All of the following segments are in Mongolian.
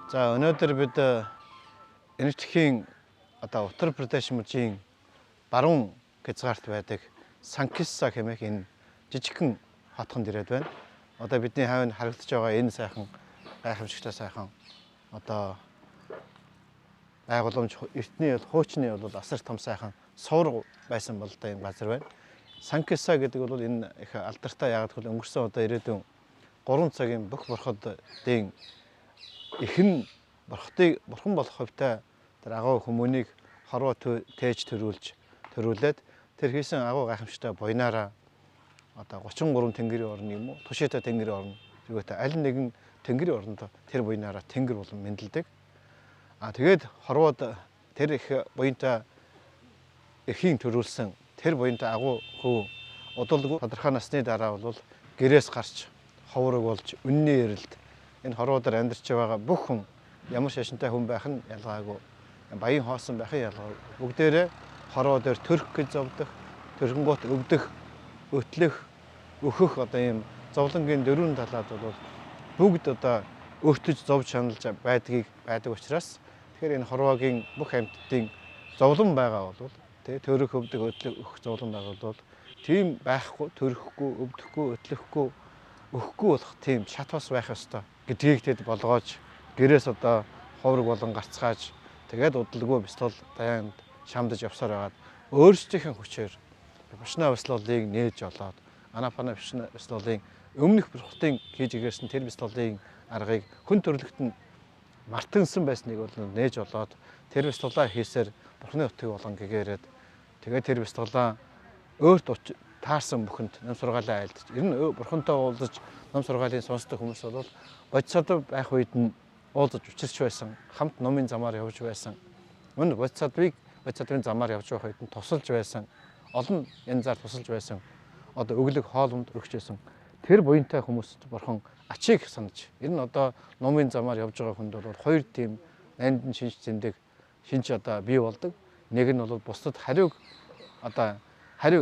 За өнөөдөр бид энэтхэгийн одоо Утар Прадеш мужийн баруун хязгаарт байдаг Санкисса хэмээх энэ жижигхэн хотхонд ирээд байна. Одоо бидний хавьд харагдаж байгаа энэ сайхан гайхамшигтай сайхан одоо байгууламж эртний хуучны бол асар том сайхан сувар байсан бол одоо энэ газар байна. Санкисса гэдэг бол энэ их алдартай яагаад гэвэл өнгөрсөн одоо ирээдүйн 3 цагийн бүх бурхадын эхэн бурхан болох хувьтай тэр агуу хүмүүнийг хорвоо тээж төрүүлээд тэр хийсэн агуу гайхамшигтай буйнаараа одоо 33 тэнгэрийн орн юм уу тушита тэнгэрийн орн зүгтээ аль нэгэн тэнгэрийн орнд тэр буйнаараа тэнгэр болон мэндэлдэг. Тэгээд хорвоод тэр их буянтай эхийн төрүүлсэн тэр буянтай агуу хөө удалгүй тодорхой насны дараа бол гэрээс гарч ховрог болж үнний эрэлд энэ хорвоодор амьдарч байгаа бүх хүн ямар шашинтай хүн байх нь ялгаагүй баян хоосон байх нь ялгаагүй бүгдээрээ хорвоодор төрөх гэж зовдох төрхөнгөт өвдөх өтлөх өөхөх одоо ийм зовлонгийн дөрвөн талаад бол бүгд одоо өөртөж зовж шаналж байдаг учраас тэгэхээр энэ хорвоогийн бүх амьтдын зовлон байгаа бол төрөх өвдөх өтлөх зовлон байгаа бол тийм байхгүй төрөхгүй өвдөхгүй өтлөхгүй өгөхгүй болох тийм шат бас байх ёстой гэдгийг тэд болгоож гэрээс одоо ховрог болон гарцгааж тэгээд удалгүй бистол даяанд шамдаж явсаар байгаад өөрсдийнхээ хүчээр Випашна бистолыг нээж олоод Анапана бистолын өмнөх бурхтын хийж игэрсэн тэр бистолын аргыг хүн төрлөخت нь мартагнсан байсныг бол нээж олоод тэр бистолаа хийсээр бурхны утгыг болон гэгээрээд тэгээд тэр бистолаа өөрт таарсан бүхэнд нам сургаалаа айлдаж ер нь бурхантай уулзаж нам сургаалын сонсдог хүмүүс бол бодисод байх үед нь уулзаж учирч байсан хамт номын замаар явж байсан мөн бодисодын замаар явж байх үед нь тусалж байсан олон янзаар тусалж байсан одоо өглөг хоолунд өргөж байсан тэр буянтай хүмүүст бурхан ачийг санаж ер нь одоо номын замаар явж байгаа хүнд бол хоёр тийм нандин шинж зэндэг шинж одоо бий болдог нэг нь бол бусдад хариуг одоо хариу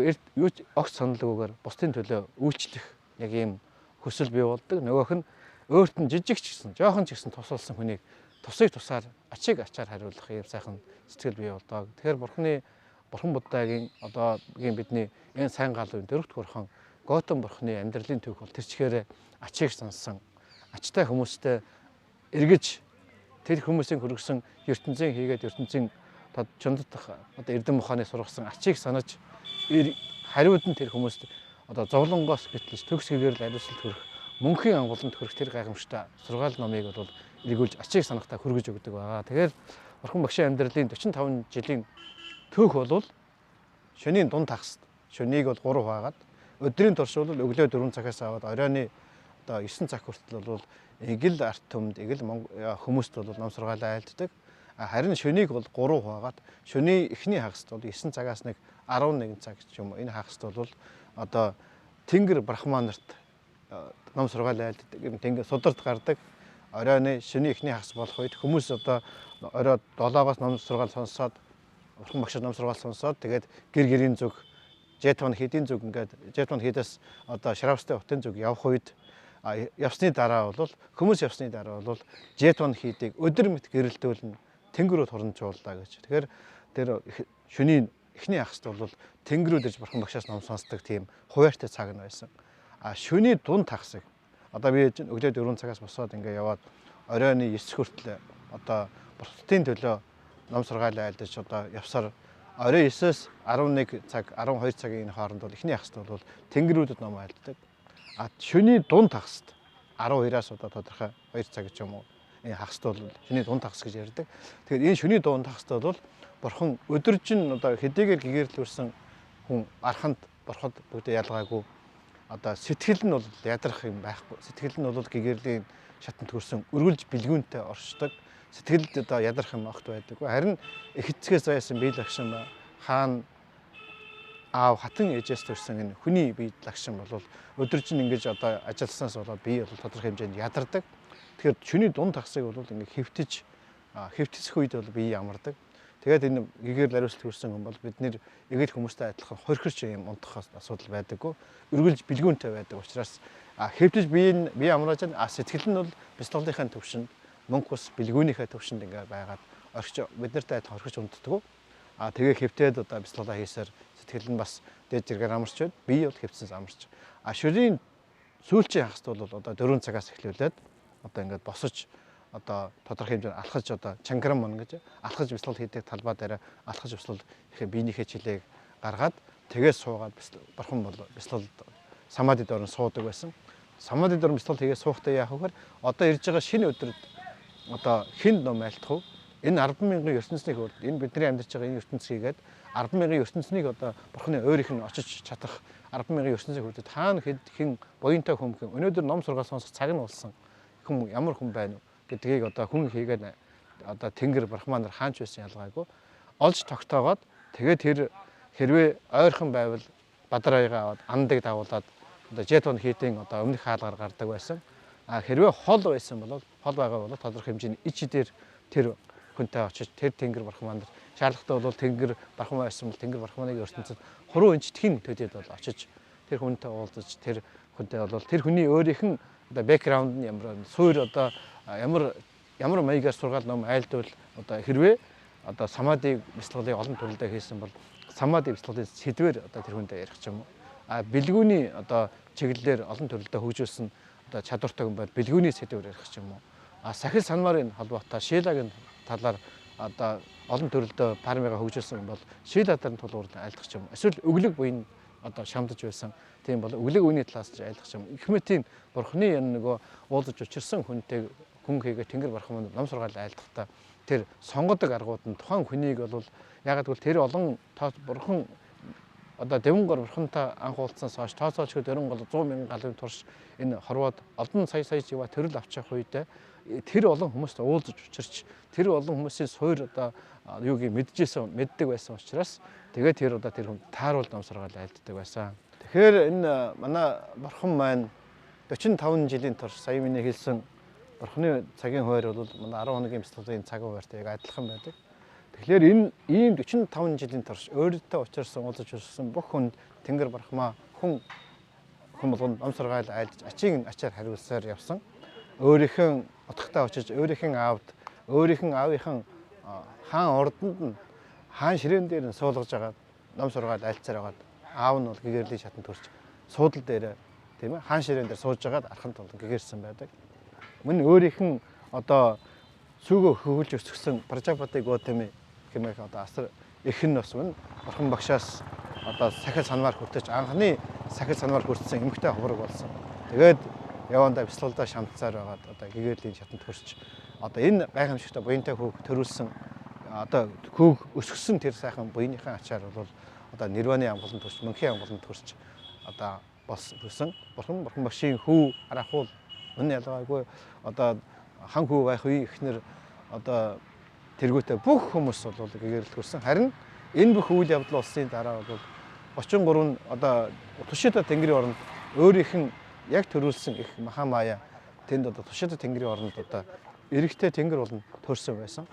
огт саналгүйгээр бусдын төлөө үйлчлэх яг ийм хүсэл бий болдог. Нөгөөх нь өөрт нь жижиг ч гэсэн, жоохон ч гэсэн тусалсан хүнийг тусыг тусаар ачаар хариулах ийм сайхан сэтгэл бий болдог. Тэгэхээр бурхан Буддагийн одоогийн бидний энэ сайн галын дөрөвт бурхан Готам бурханы амьдралын түүх бол тэр чигээр ачийг сансан. Ачтай хүмүүстэй эргэж тэр хүмүүсийн хүргэсэн ертөнцийн хийгээд ертөнцийн чонддох одоо эрдэм ухааны сургасан ачийг санаж хариуд нь тэр хүмүүст одоо зовлонгоос гэтлж төгс гэгээр л ариусалт хүрэх мөнхийн ангууланд хүрэх тэр гайхамшигтай сургаал номыг бол эргүүлж ачийг санахтаа хүргэж өгдөг байгаа. Тэгэхээр бурхан багшийн амьдралын 45 жилийн түүх бол шөнийн дунд хагас шөнийг бол 3 хаагаад өдрийн турш бол өглөө 4 цагаас аваад оройны одоо 9 цаг хүртэл бол эгэл арт түмэнд эгэл хүмүүст бол ном сургаалаа айлддаг. Харин шөнийг бол 3 хаагаад шөний эхний хагаст бол 9 цагаас нэг 11 цаг ч юм уу энэ хагаст бол одоо тэнгэр брахман нарт ном сургаалаа айлддаг. Тэнгэр сударт гардаг. Оройны шөний эхний хагас болох үед хүмүүс одоо орой 7-оос ном сургаал сонсоод бурхан багшид ном сургаал сонсоод тэгээд гэрийн зүг жетван хийдийн зүг ингээд жетван хийдээс одоо шравстай утын зүг явах үед явсны дараа бол хүмүүс явсны дараа бол жетван хийдийг өдөр мэт гэрэлтүүлнэ тэнгэрүүд хурамжууллаа гэж. Тэгэхээр тэр шөнийн эхний хагаст бол тэнгэрүүд ирж бурхан багшаас ном сонсдог тийм хуваартай цаг нь байсан. Шөний дунд хагасыг одоо би өглөө 4 цагаас босоод ингээ яваад оройны 9 хүртэл одоо бурхтын төлөө ном сургаалаа айлдаж одоо явсаар орой 9-өөс 11 цаг 12 цагийн хооронд бол эхний хагаст бол тэнгэрүүдэд ном айлддаг. Шөний дунд хагаст 12-аас одоо тодорхой 2 цаг ч юм уу энэ хагаст бол шөний дунд хагас гэж ярьдаг. Тэгэхээр энэ шөний дунд хагаст бол бурхан өдөржин одоо хэдийгээр гэгэрэлвэрсэн хүн арханд бурхад бүгдээ ялгаагүй одоо сэтгэл нь бол ядрах юм байхгүй. Сэтгэл нь бол гэгэрлийн шатанд хүрсэн өргөлж бэлгүүнтэй оршдог. Сэтгэлд одоо ядрах юм огт байдаггүй. Харин их эцгээс байсан бие лагшин хаана аав хатан ээжээс төрсэн энэ хүний бие лагшин бол өдөржин ингэж одоо ажилласнаас болоод бие бол тодорхой хэмжээнд ядардаг. Тэгэхээр шөний дунд хагасыг бол ингэ хэвтцэх үед бол бие ямардаг. Тэгээд энэ гэгээр хариуцлт хүрсэн хүн бол бид нэр эгэл хүмүүстэй адилхан хорхирч юм унтах асуудал байдаггүй. Өргөлж бэлгүүнтэй байдаг учраас хэвтэж бие амрааж сэтгэл нь бол бистолынхаа төвшөнд мөнгө ус бэлгүүнийхээ төвшөнд ингээ байгаад бид нартай адилхан орхиж унтдаг. Тэгээ хэвтээд одоо бяцлаглаа хийсээр сэтгэл нь бас дээд зэрэгээр амарч байд. Бие бол хэвтсэнс амарч. Ширийн сүүлчийн хагас бол одоо 4 цагаас эхлүүлээд одоо ингээд босож одоо тодорхой хэмжээнд алхаж одоо чанграм мөн гэж алхаж бяцлал хийдэг талбай дээр алхаж бяцлал ихэ биенийхээ жилийг гаргаад тэгээд суугаад бурхан бол бяцлал самадид орон суудаг байсан. Самадид орон бяцлал хийгээд суухдаа яах вэ? Одоо ирж байгаа шинэ өдрөд одоо хэн ном айлтах вэ? Энэ 100000 ертөнцийн хөрд энэ бидний амьдарч байгаа энэ ертөнцийгээд 100000 ертөнцийг одоо бурханы өөрийнх нь очиж чадах 100000 ертөнцийн хөрдөд хаана хэн буянтай хүн гэх өнөөдөр ном сургаал сонсох цаг нь болсон хүн ямар хүн байна вэ гэдгийг одоо хүн хийгээд одоо тэнгэр брахман нар хаанч байсан ялгаагүй олж тогтоогоод тэгээд тэр хэрвээ ойрхон байвал бадраагаа аваад андыг дагуулад одоо жетон хийдийн одоо өмнөх хаалгаар гардаг байсан. Хэрвээ хол байсан бол хол байгаа бол тодорхой хэмжээний ич дээр тэр хүнтэй очиж тэр тэнгэр брахман нар шаардлагатай бол тэнгэр брахман байсан бол тэнгэр брахманыг ертөнцид хуруу энчтгийн төдөд бол очиж тэр хүнтэй уулзаж тэр хүнтэй бол тэр хүний өөрийнх нь одоо бэкграунд нь ямар суур одоо ямар маягаар сургаал ном айлдвал одоо хэрвээ одоо самади бяцлаглыг олон төрлөдөө хийсэн бол самади бяцлаглын сэдвэр одоо тэр хүнтэй ярих ч юм уу. Бэлгүүний одоо чиглэлээр олон төрлөдөө хөгжүүлсэн одоо чадвартай хүн бол бэлгүүний сэдвэр ярих ч юм уу. Сахил санмарын холбоотой шилагийн талаар одоо олон төрлөдөө пармига хөгжүүлсэн бол шилатарын тулгуур айлдах юм. Эсвэл өглөг буйн одоо шамдаж байсан. Тийм бол өглөг үений талаас ч айлдах юм. Их мэтийн бурхны нөгөө уулзаж учирсан хүнтэй хүн хийгээ тэнгэр брахман ном сургаал айлдахдаа тэр сонгодог аргууд нь тухайн хүнийг бол ягаад гэвэл тэр олон бурхан одоо дэвэнгор бурхантай анх уулзсанаас хойш тооцоолчгүй дөрөн гол 100,000 галын турш энэ хорвоод олон сая жива төрөл авч явах үедээ тэр олон хүмүүст уулзаж учирч тэр олон хүмүүсийн суур одоо юуг мэддэг байсан учраас тэгээд тэр одоо тэр хүн тааруул ном сургаал айлддаг байсан. Тэгэхээр энэ манай бурхан маань 45 жилийн турш сая миний хэлсэн бурханы цагийн хуваар бол манай 10 хоногийн бяцлаглалын цагийн хуваартай яг адилхан байдаг. Тэгэхээр энэ ийм 45 жилийн турш өөртөө учирсан уулзаж учирсан бүх хүнд тэнгэр брахма хүн болгонд ном сургаал айлдж ачаар хариулсаар явсан. Өөрийнх нь утгатай очиж өөрийнх нь аавд өөрийнх нь аавынхан хаан ордонд нь хаан ширээн дээр нь суулгаж агаад ном сургаал айлцаар агаад аав нь бол гэгэрлийн шатанд төрж суудал дээр тийм ээ хаан ширээн дээр сууж агаад арханд болон гэгэрсэн байдаг. Мөн өөрийнх нь одоо сүгөө хөвөлж өсгсөн Пражапати Готами хэмээх одоо асар их нь бас мөн бурхан багшаас одоо сахил санамаар хүртэж анхны сахил санамаар хүртсэн эмэгтэй хувраг болсон. Тэгээд явандаа бяцлаглалдаа шамтцаар байгаад одоо гэгэрлийн шатанд төрж одоо энэ гайхамшигтай буянтай хүүг төрүүлсэн одоо хүүг өсгсөн тэр сайхан буйныхаа ачаар бол одоо нирваны амгалан төрч мөнхийн амгалан төрч одоо болсон бурхан багшийн хүү арахуул мөн ялгаагүй одоо хан хүү байх үе ихнэр одоо тэргүүтээ бүх хүмүүс бол гэгэрэл төрсөн. Харин энэ бүх үйл явдал болсны дараа бол 33 одоо Тушита тэнгэрийн оронд өөрийнх нь яг төрүүлсэн их Махамая тэнд одоо Тушита тэнгэрийн оронд одоо эрэгтэй тэнгэр болон төрсөн байсан.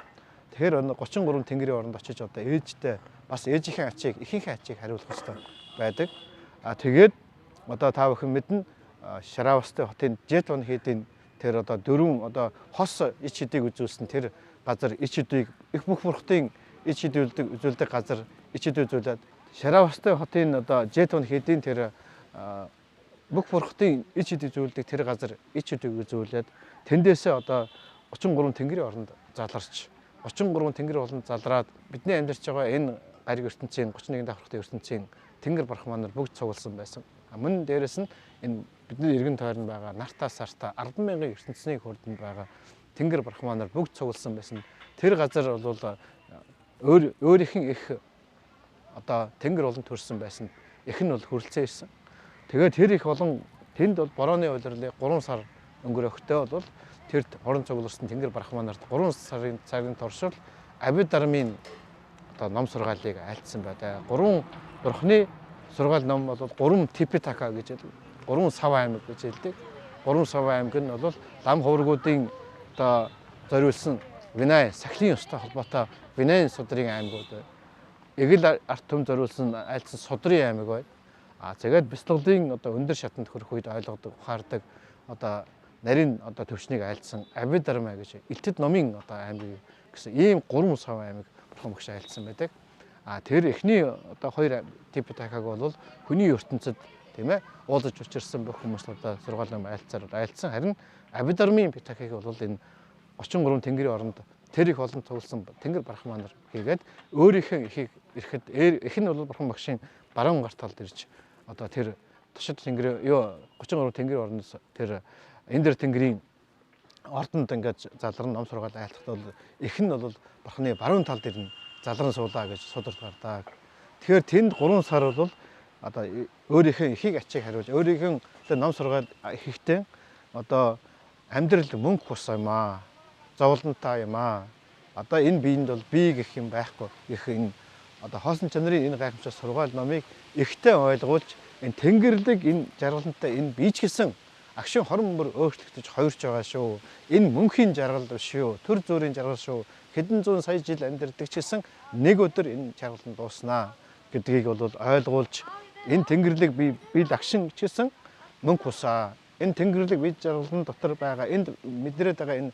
Тэгэхээр 33 тэнгэрийн оронд очиж одоо ээжтэй бас ээжийнхээ ачийг ихийнхээ ачийг хариулах хэрэгтэй байдаг. Тэгээд одоо та бүхэн мэднэ Шаравастай хотын Жетон хийдийн тэр одоо дөрвөн одоо хос ич хэдийг үзүүлсэн тэр газар ич хэдийг их бүх бурхтын ич хэд үзүүлдэг газар ич хэд үзүүлээд Шаравастай хотын одоо Жетон хийдийн тэр бүх бурхтын ич хэд үзүүлдэг тэр газар ич хэдийг үзүүлээд тэндээсээ одоо 33 тэнгэрийн оронд заларч 33 тэнгэр болон залраад бидний амьдарч байгаа энэ гариг ертөнцийн 31 давхрахтай ертөнцийн тэнгэр брахман нар бүгд цугласан байсан. Мөн дээрэс нь энэ бидний эргэн тойронд байгаа нартаа сартаа 10,000 ертөнцийн хурданд байгаа тэнгэр брахман нар бүгд цугласан байсан. Тэр газар бол өөрийнх нь их одоо тэнгэр болон төрсэн байсан. Их нь бол хүрэлцэн ирсэн. Тэгээд тэр их болон тэнд бол борооны улирлыг 3 сар өнгөрөхдөө бол тэр хорон цугларсан тэнгэр брахман нарт 3 сарын цагийн туршил Абидармын одоо ном сургаалыг айлтсан байдаг. 3 бурхны сургаал ном бол 3 Типитака гэж хэлдэг. 3 сав аймаг гэж хэлдэг. 3 сав аймаг нь бол лам хуврагуудын одоо зориулсан Винай сахилын ёстой холбоотой Винай судрын аймагуд бай. Эгэл арт төм зориулсан айлтсан судрын аймаг бай. Тэгээд бяцлаглалын одоо өндөр шатанд хүрэх үед ойлгодог ухаардаг одоо нарийн одоо төвчнийг айлдсан Абидарма гэж Илтэд номын одоо аймаг гэсэн ийм 3 сав аймаг бурхан багш айлдсан байдаг. Тэр эхний одоо 2 Типитакаг бол хүний ертөнцид тийм ээ уулзаж учирсан бүх хүмүүс одоо сургаалын айлдсан. Харин Абидармын Питакийг бол энэ 33 тэнгэрийн оронд тэр их олон цугласан тэнгэр брахман нар хийгээд өөрийнхөө ихийг ирэхэд их нь бол бурхан багшийн баруун гарт талд ирж одоо тэр туршид тэнгэр 33 тэнгэрийн оронд тэр Эндэр тэнгэрийн ордонд ингээд залран ном сургаал айлтгад бол их нь бол бурханы баруун талд ирнэ залран суулаа гэж судалт гардаг. Тэгэхээр тэнд 3 сар бол одоо өөрийнхөө ихийг ачиг хариулж өөрийнхөө ном сургаал хийхдээ одоо амьдрал мөнгө бус юм аа. Зовлонтой юм аа. Одоо энэ биеинд бол би гэх юм байхгүй. Гэх энэ одоо хоосон чанарын энэ гайхамшигт сургаал номыг ихтэй ойлгуулж энэ тэнгэрлэг энэ жаргалтай энэ бие ч гэсэн агшин хорон бүр өөрчлөгдөж хоёрч байгаа шүү. Энэ мөнхийн жаргал шүү. Төр зүрийн жаргал шүү. Хэдэн зуун сая жил амьдардаг ч гэсэн нэг өдөр энэ жаргал нь дууснаа гэдгийг бол ойлгуулж энэ тэнгэрлэг би агшин ч гэсэн мөнгө бусаа. Энэ тэнгэрлэг бие жаргалын дотор байгаа энд мэдрээд байгаа энэ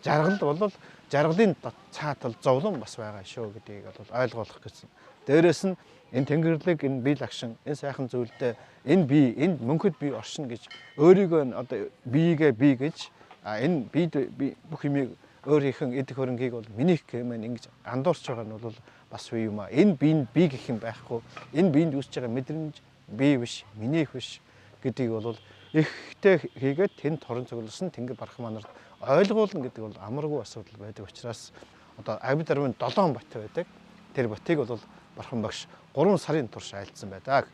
жаргал бол жаргалын цаатал зовлон бас байгаа шүү гэдгийг бол ойлгуулах гэсэн. Дээрээс нь энэ тэнгэрлэг энэ бие агшин энэ сайхан зүйлдээ энэ бие энд мөнхөд бие оршин гэж өөрийгөө одоо биегээ бие гэж энэ бие бүх юмыг өөрийнх нь эдг хөрөнгийг бол минийх гэмээр ингэж андуурч байгаа нь бол бас үе юм аа. Энэ биенд бие гэх юм байхгүй. Энэ биенд үүсэж байгаа мэдрэмж бие биш, минийх биш гэдгийг бол ихтэй хийгээд тэнд хорон цугласан тэнгэр брахман нарт ойлгуулна гэдэг бол амаргүй асуудал байдаг учраас одоо Абидармын 7 бат байдаг. Тэр батыг бол бурхан багш 3 сарын турш айлдсан байдаг.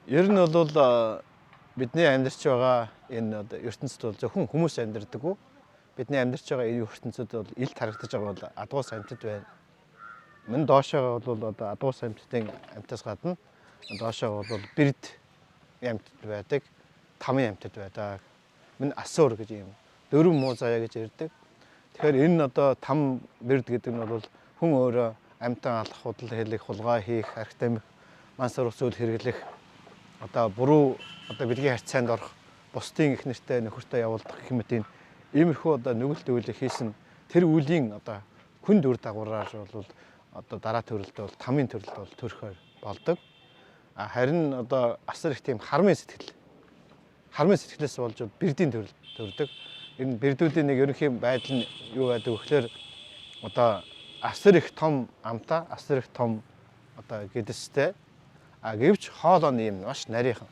Ер нь бол бидний амьдарч байгаа энэ одоо ертөнцид бол зөвхөн хүмүүс амьдардаг. Бидний амьдарч байгаа энэ ертөнцид бол илт харагдаж байгаа бол адгуус амьтад байна. Мөн доошоо бол одоо адгуус амьтдын амьтаас гадна доошоо бол бэрд амьтад байдаг. Тамын амьтад байдаг. Мөн асуур гэж юм. Дөрвөн муу заяа гэж ярьдаг. Тэгэхээр энэ одоо там бэрд гэдэг нь бол хүн өөрөө амьтан алах, худал хэлэх, хулгай хийх, арх тамхи, мансар ус үйл хэрэглэх одоо буруу одоо бэлгийн харьцаанд орох, бусдын их нэртэй нөхөртэй явуулдах гэх мэт иймэрхүү одоо нүгэлт үйлийг хийсэн тэр үеийн одоо хүн дүр дагавраар бол одоо дараа төрөлдөө бол тамийн төрөлд бол төрөхөөр болдог. Харин одоо асар их тийм хармын сэтгэлээс болж бэрдийн төрөл төрдөг. Энэ бэрдүүдийн нэг ерөнхий байдал нь юу байдаг вэ гэхээр одоо асар их том амтаа, асар их том одоо гэдэстэй гэвч хоолой нь юм маш нарийнхан.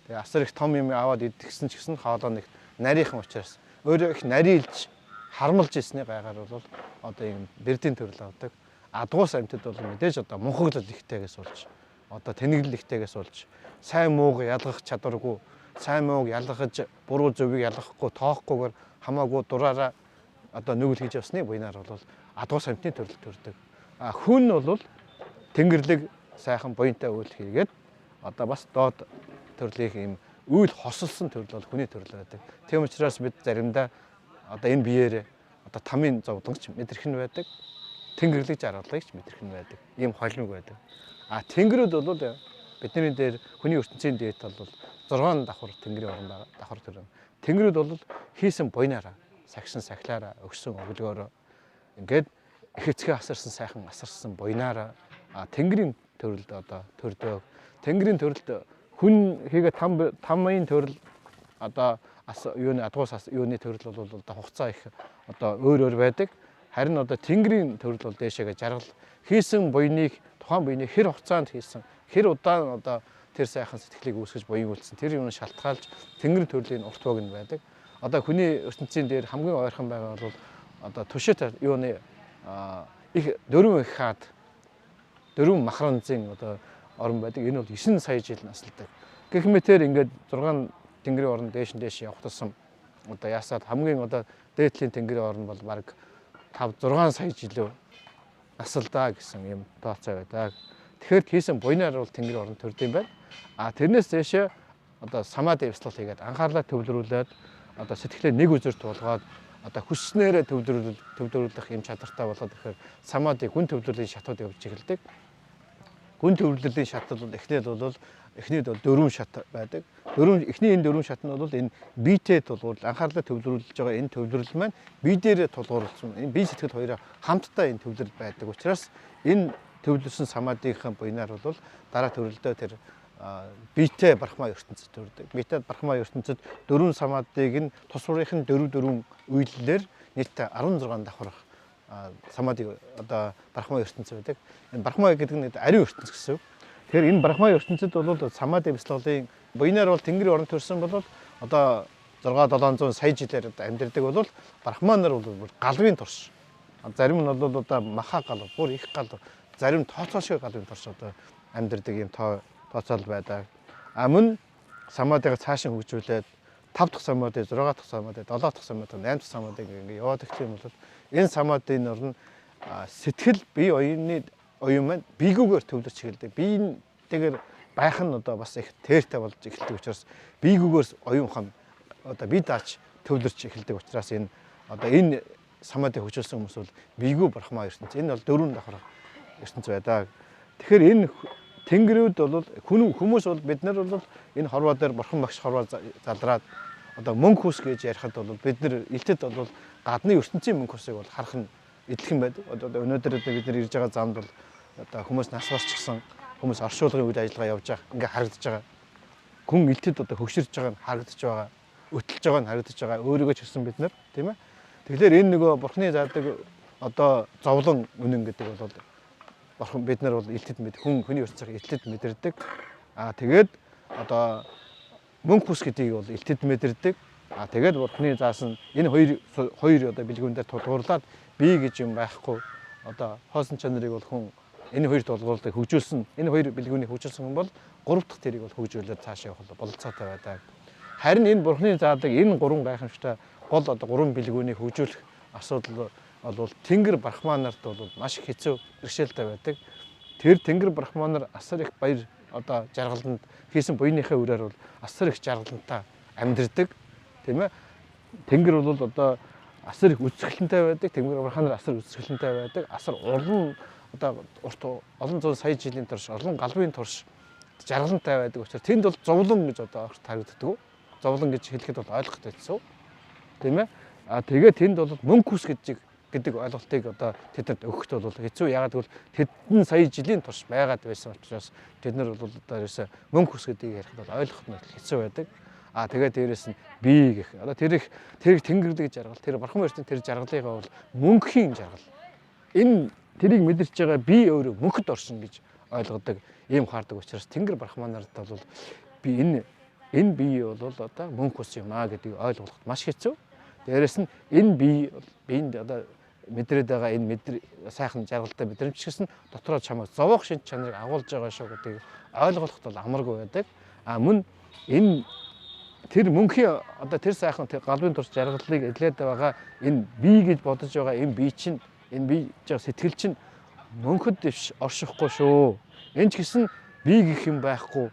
Тэгээ асар их том юм аваад идчихсэн ч гэсэн хоолой нэг нарийнхан учраас өөрөө их нарийнж хармалж ирсний гайгаар бол одоо юм бэрдийн төрөл авдаг. Адгуус амьтад бол мэдээж одоо мунхаглал ихтэйгээс болж одоо тэнэглэл ихтэйгээс болж сайн мууг ялгах чадваргүй, сайн мууг ялгаж буруу зөвийг ялгахгүй тоохгүйгээр хамаагүй дураараа одоо нүгэл хийж явсны буйнаар бол адгуус амьтны төрөл төрдөг. Хүн бол тэнгэрлэг сайхан буянтай үйл хийгээд одоо бас доод төрлийн юм үйл хосолсон төрөл бол хүний төрөл байдаг. Тийм учраас бид заримдаа одоо энэ биеэр одоо тамийн зовлонгч мэдрэх нь байдаг. Тэнгэрлэг жаргалагч мэдрэх нь байдаг. Ийм холимог байдаг. Тэнгэрүүд бол бидний дээр хүний ертөнцийн дээд тал бол 6 давхар тэнгэрийн орон байгаа. Давхар төрөө. Тэнгэрүүд бол хийсэн буйнаараа, сагсан сахилаараа, өгсөн өглөөгөөрөө ингээд их эцгээ асарсан сайхан асарсан буйнаараа тэнгэрийн төрөлд одоо төрдөг. Тэнгэрийн төрөлд хүн хийгээ тамын төрөл одоо юуны адгуус юуны төрөл бол одоо хугацаа их одоо өөр байдаг. Харин одоо тэнгэрийн төрөл бол дээшээгээ жаргал хийсэн буйныг тухайн буйныг хэр хугацаанд хийсэн, хэр удаан одоо тэр сайхан сэтгэлийг үүсгэж буян үлдсэн тэр юуны шалтгаалж тэнгэрийн төрлийн урт бог нь байдаг. Одоо хүний ертөнцийн дээр хамгийн ойрхон байгаа бол одоо туршид юуны их дөрвөн их хаад дөрвөн махранзын одоо орон байдаг. Энэ бол 9 сая жил наслдаг. Гэх мэтээр ингээд 6 тэнгэрийн орон дээш явах тусам одоо ясаад хамгийн одоо дээдлийн тэнгэрийн орон бол баг 5-6 сая жилөө насалдаа гэсэн юм тооцоо байдаг. Тэгэхээр хийсэн буйнаар бол тэнгэрийн орон төрд юм байна. Тэрнээс дэшээ одоо самади бяцлал хийгээд анхаарлаа төвлөрүүлээд одоо сэтгэлээ нэг үзэр туулгаад одоо хүсснээрээ төвлөрүүлэх юм чадвартай болоод ихээр самади гүн төвлөрлийн шатууд явж эхэлдэг. Гүн төвлөрлийн шатууд бол эхлээд бол эхнийд бол 4 шат байдаг. Эхний энэ 4 шат нь бол энэ биетэй тулгуур анхаарлаа төвлөрүүлж байгаа энэ төвлөрөл маань бие дээрээ тулгуурласан. Энэ бие сэтгэл хоёроо хамтдаа энэ төвлөрөл байдаг учраас энэ төвлөрсөн самадынхаа буйнаар бол дараа төвлөлдөө тэр биетэй брахма ертөнцид төрдөг. Биетэй брахма ертөнцид 4 самадыг нь тус бүрийн 4 үйллэлээр нийтдээ 16 давхрах самадыг одоо брахма ертөнц байдаг. Энэ брахма гэдэг нь ариун ертөнц гэсэн. Тэгэхээр энэ брахма ертөнцид бол самади бяцлаглалын буйнаар бол тэнгэрийн орон төрсөн бол одоо 6-700 сая жилээр амьдардаг бол брахманаар бол галвын турш. Зарим нь бол одоо маха гал, бүр их гал, зарим тооцоо шиг галвын турш одоо амьдардаг юм тооцоол байдаг. Мөн самадыг цаашаа хөгжүүлээд 5 дахь самади, 6 дахь самади, 7 дахь самади, 8 дахь самадыг ингээ яваад их юм бол энэ самадын орн сэтгэл бие оюун маань биегүүгээр төвлөрч эхэлдэг. Биетэйгээр байх нь одоо бас их тээртэй болж эхэлдэг учраас биегүүгээр оюун ухаан одоо бие дааж төвлөрч эхэлдэг учраас энэ одоо энэ самадыг хөгжүүлсэн хүмүүс бол биегүү брахма ертөнц. Энэ бол 4 давхар ертөнц байдаг. Тэгэхээр энэ тэнгэрүүд бол хүмүүс бол бид нар бол энэ хорвоо дээр бурхан багш хорвоо залраад одоо мөнх хүс гэж ярихад бол бид нар элтэд бол гадны ертөнцийн мөнх хүсийг бол харах нь идэх юм байдаг. Одоо өнөөдөр бид нар ирж байгаа замд бол одоо хүмүүс нас барчсан хүмүүс оршуулгын үйл ажиллагаа явж байгаа ингээ харагдаж байгаа. Хүн элтэд одоо хөгширж байгаа нь харагдаж байгаа. Өтөлж байгаа нь харагдаж байгаа. Өөрийгөө ч гэсэн бид нар тийм ээ. Тэгэхээр энэ нөгөө бурхны заадаг одоо зовлон үнэн гэдэг бол бурхан бид нар бол элтэд мэд хүний ертөнцийг элтэд мэдэрдэг. Тэгээд одоо мөнх хүс гэдгийг бол элтэд мэдэрдэг. Тэгээд бурхны заасан энэ хоёр одоо бэлгүүн дээр тулгуурлаад бие гэж юм байхгүй одоо хоосон чанарыг бол хүн энэ хоёр тулгуурлыг хөгжүүлсэн энэ хоёр бэлгүүнийг хөгжүүлсэн хүн бол 3 дахь тэрийг бол хөгжүүлээд цаашаа явах бололцоотой байдаг. Харин энэ бурхны заадаг энэ 3 гайхамшигтай гол одоо 3 бэлгүүнийг хөгжүүлэх асуудал бол тэнгэр брахманарт бол маш хэцүү бэрхшээлтэй байдаг. Тэр тэнгэр брахманар асар их баяр одоо жаргаланд хийсэн буйныхаа үрээр бол асар их жаргалантай амьдэрдэг. Тийм ээ. Тэнгэр бол одоо асар их үзэсгэлэнтэй байдаг. Тэнгэр брахманар асар үзэсгэлэнтэй байдаг. Асар олон одоо урт олон зуун сая жилийн турш олон галбын турш жаргалантай байдаг учраас тэнд бол зовлон гэж одоо харагддаг. Зовлон гэж хэлэхэд бол ойлгохтой хэцүү. Тийм ээ. Тэгээд тэнд бол мөнх хүс гэдэг ойлголтыг одоо тэдэд өгөхд бол хэцүү. Ягаад гэвэл тэдэн сая жилийн турш байгаад байсан учраас тэд нар бол одоо ерөөсө мөнх хүс гэдгийг ярихд бол ойлгоход нь хэцүү байдаг. Тэгээд дээрэс нь бие гэх. Одоо тэрийг тэнгэрдэг жаргал, тэр бурхан ертөнцийн тэр жаргалыгаа бол мөнхийн жаргал. Энэ тэрийг мэдэрч байгаа бие өөрөө мөнхөд орсон гэж ойлгодог, ийм хаардаг учраас тэнгэр брахманарт бол би энэ бие бол одоо мөнх ус юм гэдгийг ойлгоход маш хэцүү. Дээрэс нь энэ биеинд одоо мэдрээд байгаа энэ сайхан жаргалтай мэдрэмжчгээс нь дотроо чамайг зовоох шинж чанарыг агуулж байгаа шүү гэдгийг ойлгоход бол амаргүй байдаг. Мөн энэ тэр мөнхийн одоо тэр сайхан тэр галбын турш жаргалыг эдлээд байгаа энэ бие гэж бодож байгаа энэ бие чинь энэ бие сэтгэл чинь мөнхөд дэвш оршихгүй шүү. Энэ ч гэсэн бие гэх юм байхгүй.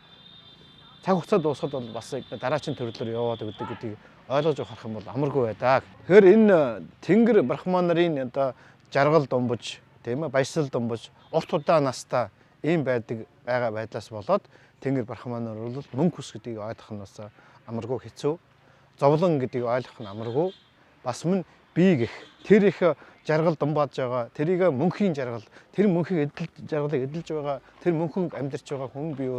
Цаг хугацаа дуусахад бол бас дараагийн төрлөөр яваад өгдөг гэдгийг ойлгож харах юм бол амаргүй байдаг. Тэгэхээр энэ тэнгэр брахманарын одоо жаргал думбаж, тийм ээ, баясгал думбаж, урт удаа настай ийм байгаа байдлаас болоод тэнгэр брахманар бол мөнх хүс гэдгийг ойлгох нь бас амаргүй хэцүү. Зовлон гэдгийг ойлгох нь амаргүй. Бас мөн бие гэх тэр их жаргал думбааж байгаа, тэрийг мөнхийн жаргал, тэр мөнхийн жаргалыг эдэлж байгаа, тэр мөнхөнд амьдарч байгаа хүн би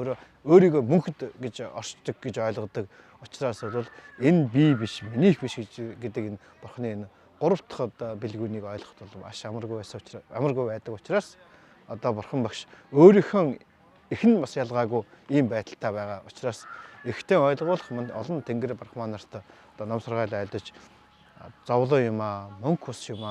өөрийгөө мөнхөд гэж оршдог гэж ойлгодог. Учираас бол энэ бие биш, минийх биш гэдэг энэ бурхны энэ 3 дахь одоо бэлгүүнийг ойлгоход бол маш амаргүй байдаг учраас одоо бурхан багш өөрийнхөө ихэн бас ялгаагүй ийм байдалтай байгаа учраас ихтэй ойлгуулах олон тэнгэр брахманарт одоо намсаргаал айлдаж зовлон юм мөнх ус юм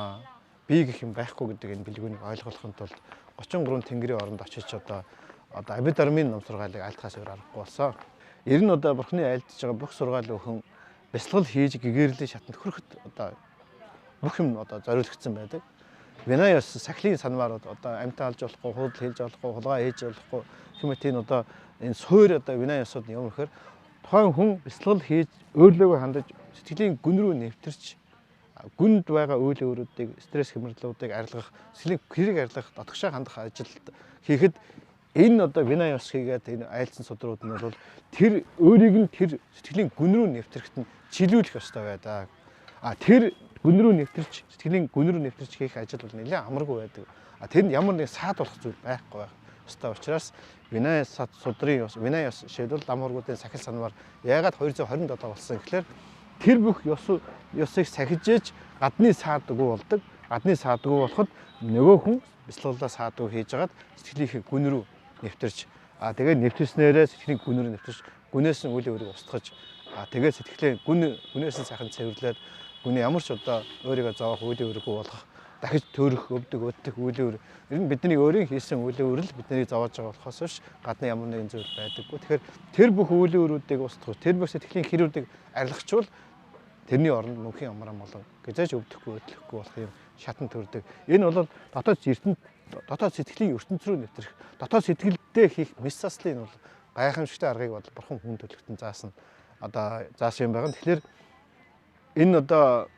бие гэх юм байхгүй гэдэг энэ бэлгүүнийг ойлгуулахын тулд 33 тэнгэрийн оронд очиж одоо абидармын намсаргаалыг айлтгахаас өөр аргагүй болсон. Ер нь одоо бурхны айлдж байгаа бүх сургаал өхөн бясалгал хийж гэгэрлийн шатанд хүрэхэд одоо бүх юм одоо зориулагдсан байдаг. Винаяс сахилын санамаар одоо амьтаа алж болохгүй, худал хийж болохгүй, хулгай хийж болохгүй хэмэт энэ одоо энэ суур одоо винаясууд юм ихээр тухайн хүн бясалгал хийж өөрлөгөө хандаж сэтгэлийн гүн рүү нэвтэрч гүнд байгаа үйл өөрүүдийг стресс хямралуудыг арилгах, сэтгэлийн хэрэг арилгах, дотгошоо хандах ажилд хийхэд Энэ одоо Винайос хийгээд энэ айлцсан судрууд нь бол тэр өөрийг нь тэр сэтгэлийн гүн рүү нэвтрэхэд нь чиглүүлэх ёстой байдаг. Тэр гүн рүү нэвтэрч сэтгэлийн гүн рүү нэвтэрч хийх ажил бол нэлээд амаргүй байдаг. Тэр нь ямар нэг саад болох зүйл байхгүй байх ёстой учраас Винайос судрын Винайос шийдвэл лам хоргуудын сахил санвар яагаад 227 болсон гэхээр тэр бүх ёсыг сахижээж гадны саадгүй болдог. Гадны саадгүй болоход нөгөө хүн бяцлаглалаа саадгүй хийж агаад сэтгэлийнхээ гүн рүү нэвтэрч тэгээд нэвтэрснээрээ сэтгэлийн гүн рүү нэвтэрч гүнээс нь үйл өөрийг устгаж тэгээд сэтгэлээ гүнээс нь сайхан цэвэрлээд гүний ямар ч одоо өөрийгөө зоох үйл өөрийгөө болгох дахиж төрөх өвдөг өдөх үйл өөр ер нь бидний өөрийн хийсэн үйл өөр л бидний зовоож байгаа болохоос биш гадны ямар нэгэн зүйл байдаггүй. Тэгэхээр тэр бүх үйл өөрүүдийг устгах тэр бүх сэтгэлийн хэрүүдийг арилгачвал тэрний оронд мөнхийн амрам болон гэзэж өвдөхгүй өдлөхгүй болох юм шатан төрдөг. Энэ бол дотоод сэтгэлийн ертөнц рүү нэвтрэх, дотоод сэтгэлдээ хийх мэс заслын бол гайхамшигтай аргыг бол бурхан хүн төлөвтөн заасан юм байгаа. Тэгэхээр энэ одоо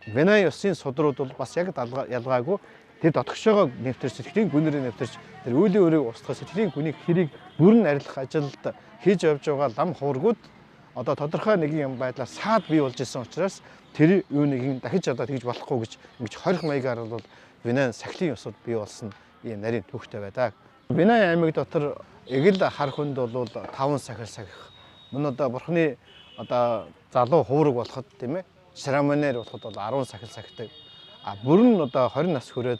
Винайосын судрууд бол бас яг ялгаагүй тэр дотгошоогоо нэвтэрч сэтгэлийн гүнээр нэвтэрч тэр үеийн өрийг устгах сэтгэлийн гүнийг хэрийг бүрэн арилгах ажилд хийж явж байгаа лам хуургууд одоо тодорхой нэгэн юм байдлаар саад бий болж исэн учраас тэр юуныг дахиж одоо тэгж болохгүй гэж ингэж 20 маягаар бол Винай сахилын ёсод бий болсон ийм нарийн төвхтэй байдаг. Винай аймаг дотор эгэл хар хүнд бол 5 сахил сахих. Мөн одоо бурхны одоо залуу хуураг болоход тийм ээ Шраманер болоход бол 10 сахил сахидаг. Бүрэн одоо 20 нас хүрээд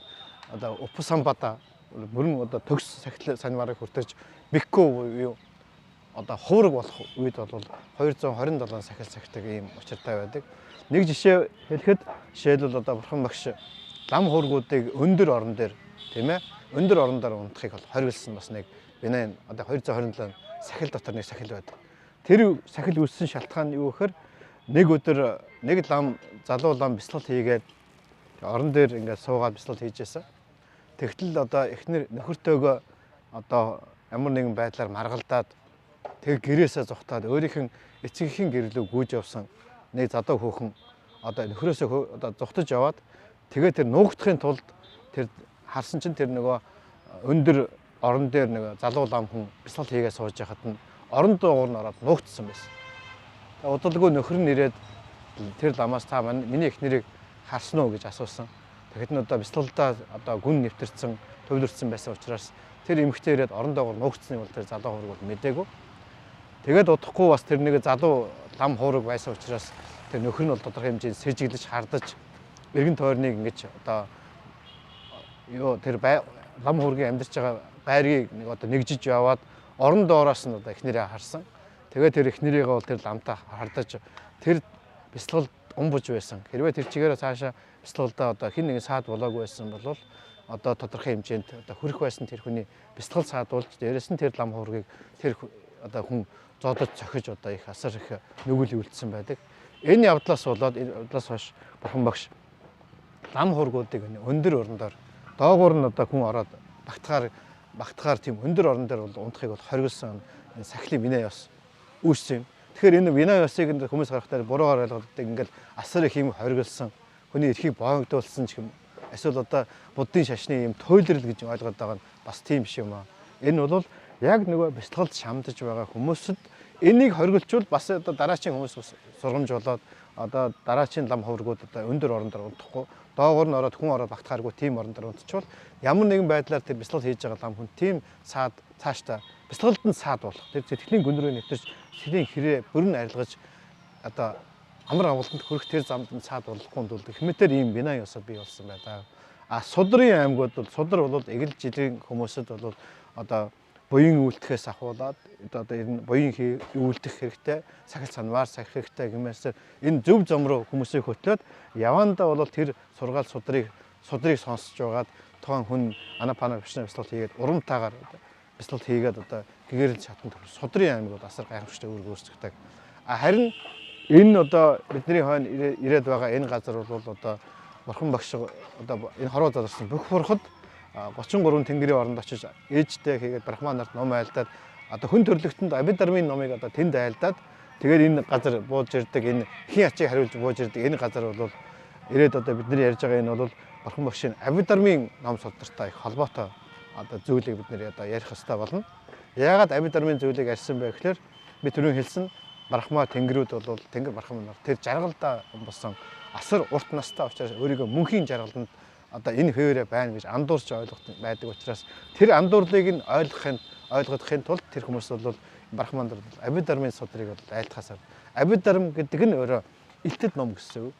одоо Упсамбата бүрэн одоо төгс сахил санварыг хүртэж Бикку юу одоо хуураг болох үед бол 227 сахил сахидаг ийм учиртай байдаг. Нэг жишээ хэлэхэд жишээлбэл одоо бурхан багш лам хуургуудыг өндөр орон дээр тийм ээ өндөр орондоор унтахыг бол хориглосон бас нэг Винай одоо 227 сахил дотор нэг сахил байдаг. Тэр сахил үүссэн шалтгаан нь юу гэхээр нэг өдөр нэг залуу лам бяцлал хийгээд орон дээр ингээд суугаад бяцлал хийжсэн. Тэгтэл одоо эхнэр нөхөртөөгөө одоо ямар нэгэн байдлаар маргалдаад тэг гэрээсээ зүхтаад өөрийнх нь эцэгхийн гэрлөө гүйж явсан нэг задаа хөөхөн одоо нөхрөөсөө одоо зүхтаж яваад тэгээ тэр нуугдахын тулд тэр харсан чинь тэр нөгөө өндөр орон дээр нэг залуу лам хүн бяцлал хийгээд сууж байхад нь орон дуугуур нь ороод нуугдсан байсан. Удалгүй нөхөр нь ирээд тэр ламаас та миний эхнэрийг харсан уу гэж асуусан. Тэгэхэд нь одоо бяцлаглалдаа одоо гүн нэвтэрсэн, төвлөрсөн байсан учраас тэр эмэгтэй ирээд орон дуугуур нуугдсныг бол тэр залуу хуураг бол мэдээгүй. Тэгээд удахгүй бас тэр нэг залуу лам хуураг байсан учраас тэр нөхөр нь бол тодорхой хэмжээнд сэжиглэж хардаж эргэн тойрныг ингэж одоо юу тэр лам хуургийн амьдарч байгаа байрыг нэг одоо нэгжиж яваад орон доороос нь одоо эхнэрээ харсан. Тэгээд тэр эхнэрийгээ бол тэр ламтаа хардаж тэр бяцлаглалд умбож байсан. Хэрвээ тэр чигээрээ цаашаа бяцлаглалдаа одоо хин нэгэн саад болоогүй байсан бол одоо тодорхой хэмжээнд одоо хүрэх байсан тэр хүний бяцлал саадуулж дээрэс нь тэр лам хуургийг тэр одоо хүн зодож цохиж одоо их асар их нүгэл өвлдсөн байдаг. Энэ явдлаас болоод энэ явдлаас хойш бурхан багш лам хуургуудыг өндөр орондоор доогуур нь одоо хүн ороод багтахаар тийм өндөр орон дээр бол унтахыг бол хориглосон сахилын Винайос үүссэн юм. Тэгэхээр энэ Винайосыг хүмүүс гарахтаа буруугаар ойлгоод ингээл асар их юм хориглосон хүний эрхийг боогдуулсан ч юм эсвэл одоо буддын шашны юм туйлрал гэж ойлгоод байгаа нь бас тийм биш юм аа. Энэ бол яг нөгөө бяцлаглалд шамдаж байгаа хүмүүсд энийг хориглолчвол бас одоо дараачийн хүмүүс бас сургамж болоод одоо дараачийн лам хувргууд одоо өндөр орондор унтахгүй доогуур нь ороод хүн ороод багтахааргүй тийм орондор унтчихвол ямар нэгэн байдлаар тэр бяцлал хийж байгаа лам хүн тийм саад цаашдаа бяцлаглалд нь саад болох тэр сэтгэлийн гүн рүү нэвтэрч сэтгэлийн хэрэг бүрэн арилгаж одоо амар авалтанд хүрэх тэр замд нь саад болохгүй тулд хэмэтэр ийм Винайосоо бий болсон байдаг. Судрын аймагуд бол судар бол эгэл жилийн хүмүүсд бол одоо буян үйлдэхээс ахуулаад одоо энэ буян үйлдэх хэрэгтэй, сахил санваар сахих хэрэгтэй гэмээр энэ зөв зам руу хүмүүсийг хөтлөөд явандаа бол тэр сургаал судрыг сонсож байгаад тухайн хүн анапана бишнэ бяцлал хийгээд урамтаагаар бяцлал хийгээд одоо гэгэрэл чатанд судрын аймаг бол асар гайхамшигтай үүрэг үүсгэдэг. Харин энэ одоо бидний хойно ирээд байгаа энэ газар бол одоо бурхан багш одоо энэ хороо заларсан бүх бурхад 33 тэнгэрийн оронд очиж ээжтэй хийгээд брахманарт ном айлдаад одоо хүн төрлөختөнд Абидармын номыг одоо тэнд айлдаад тэгээд энэ газар бууж ирдэг энэ хин ачийг хариулж бууж ирдэг энэ газар бол ирээд одоо бидний ярьж байгаа энэ бол бурхан багшийн Абидармын ном содортой их холбоотой одоо зүйлийг бид нэр одоо ярих хэрэгтэй болно. Яагаад Абидармын зүйлийг ярьсан бэ гэхээр би түрүүн хэлсэн Брахма тэнгэрүүд бол тэнгэр Брахма нар тэр жаргалдаа болсон асар урт настай учраас өөрийгөө мөнхийн жаргаланд одоо энэ хөвөрөө байна гэж андуурч ойлгох байдаг учраас тэр андуурлыг нь ойлгохын тулд тэр хүмүүс бол Брахманд Абидармын судрыг бол айлтгахаас Абидарм гэдэг нь өөрөө илтэд ном гэсэн үг.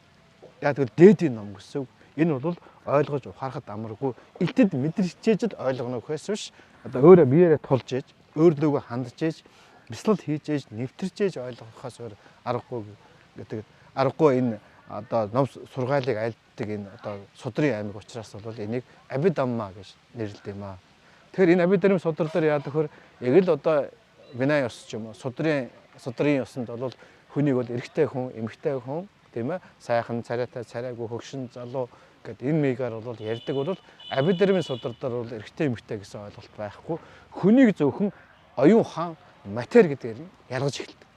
Яг тэгвэл дээдийн ном гэсэн үг. Энэ бол ойлгож ухаарахад амаргүй илтэд мэдэрчээжд ойлгоно гэхээс биш одоо өөрөө биеэрээ тулж ээж өөрлөгөө хандж ээж бяцлал хийж ээж нэвтэрч ээж ойлгохоос өөр аргагүй гэдэг аргагүй энэ одоо ном сургаалыг айлддаг энэ одоо судрын аймаг учраас бол энийг Абидамма гэж нэрлэдэг юм аа. Тэгэхээр энэ Абидармын судар дээр яадаг хөр яг л одоо Винай ус ч юм уу судрын усанд бол хүнийг бол эрэгтэй хүн, эмэгтэй хүн тийм ээ сайхан царайтай царайгүй хөгшин залуу гэдэг энэ мигаар бол ярьдаг бол Абидармын судар дээр бол эрэгтэй эмэгтэй гэсэн ойлголт байхгүй. Хүнийг зөвхөн оюун ухаан матер гэдгээр нь ялгаж эхэлдэг.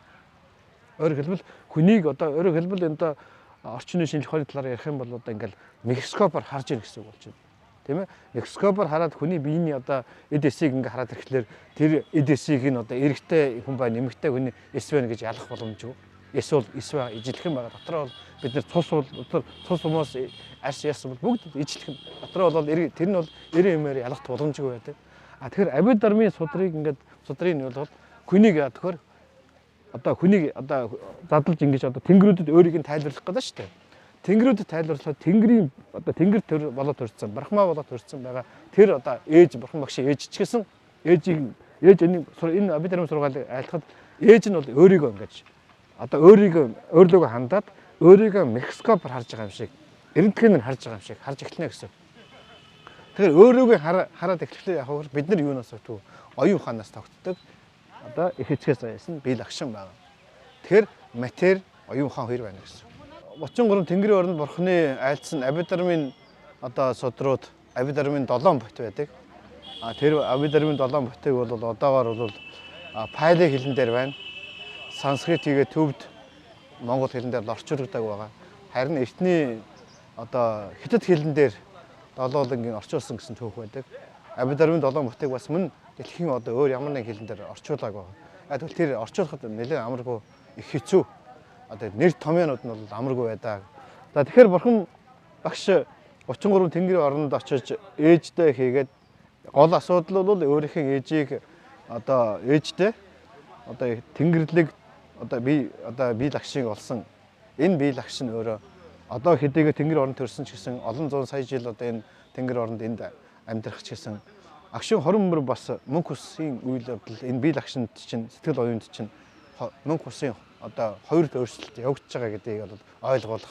Өөрөөр хэлбэл хүнийг одоо өөрөөр хэлбэл энэ орчны шинжлэх ухааны талаар ярих юм бол одоо ингээл микроскопоор харж ийн гэсэн үг болж байна. Тийм ээ? Микроскопоор хараад хүний биений одоо эд эсийг ингээ хараад ирэхлээр тэр эд эсийг нь одоо эрэгтэй хүн ба нэмэгтэй хүний эс байна гэж ялах боломжгүй. Эсвэл эсвэл ижилхэн байгаа. Дотроо бол бид нэр цус хүмүүс арс яс бол бүгд ижилхэн. Дотроо бол тэр нь бол 90 эмээр ялах боломжгүй байдаг. А тэгэхээр Абидармын судрыг ингээд судрын нь бол хүнийг яа тэгэхээр одоо хүнийг одоо задлж ингэж одоо тэнгэрүүдэд өөрийг нь тайлбарлах гэдэг шүү дээ. Тэнгэрүүдэд тайлбарлахад тэнгэрийн одоо тэнгэр төр болоод төрсэн, Брахма болоод төрсэн байгаа. Тэр одоо ээж Брахма багш ээж ч гэсэн ээж энэ Абидармын сургаалыг айлтахад ээж нь бол өөрийгөө ингэж одоо өөрлөгөө хандаад өөрийгөө микроскопоор харж байгаа юм шиг, эрдэнэтгээр нь харж байгаа юм шиг харж эхэлнэ гэсэн. Тэгэхээр өөрийгөө хараад эхлэхдээ яг хөө бид нар юунаас өгдөг оюун ухаанаас тогтдог. Одоо их эцгээс яасан бие лагшин байна. Тэгэхээр матер оюун ухаан хоёр байна гэсэн. 33 тэнгэрийн оронд бурхны айлдсан Абидармын одоо судрууд Абидармын 7 бот байдаг. Тэр Абидармын 7 ботыг бол одоогоор бол Пали хэлэн дээр байна. Санскрит хийгээ төвд монгол хэлэн дээр орчуулдаг байгаа. Харин эртний одоо хятад хэлэн дээр долоолонгийн орчуулсан гэсэн түүх байдаг. Абидармын 7 ботыг бас мөн дэлхийн одоо өөр ямар нэг хэлэн дээр орчуулдаг байгаа. Яг тэгвэл тэр орчуулахад нэлээд амаргүй их хэцүү. Одоо нэр томьёонууд нь бол амаргүй байдаг. За тэгэхээр бурхан багш 33 тэнгэрийн оронд очиж ээжтэй хийгээд гол асуудал бол өөрийнхөө ээжийг одоо ээжтэй одоо тэнгэрлэг одоо бие лагшиг олсон. Энэ бие лагш нь өөрөө одоо хэдийгээр тэнгэр оронд төрсөн ч гэсэн олон зуун сая жил одоо энэ тэнгэр оронд энд амьдрах ч гэсэн агшин хорон мөр бас мөнх усын үйл явдал энэ бие лагшинд чинь сэтгэл оюунд чинь мөнх усын одоо хоёр өөрчлөлт явагдаж байгаа гэдгийг бол ойлгох.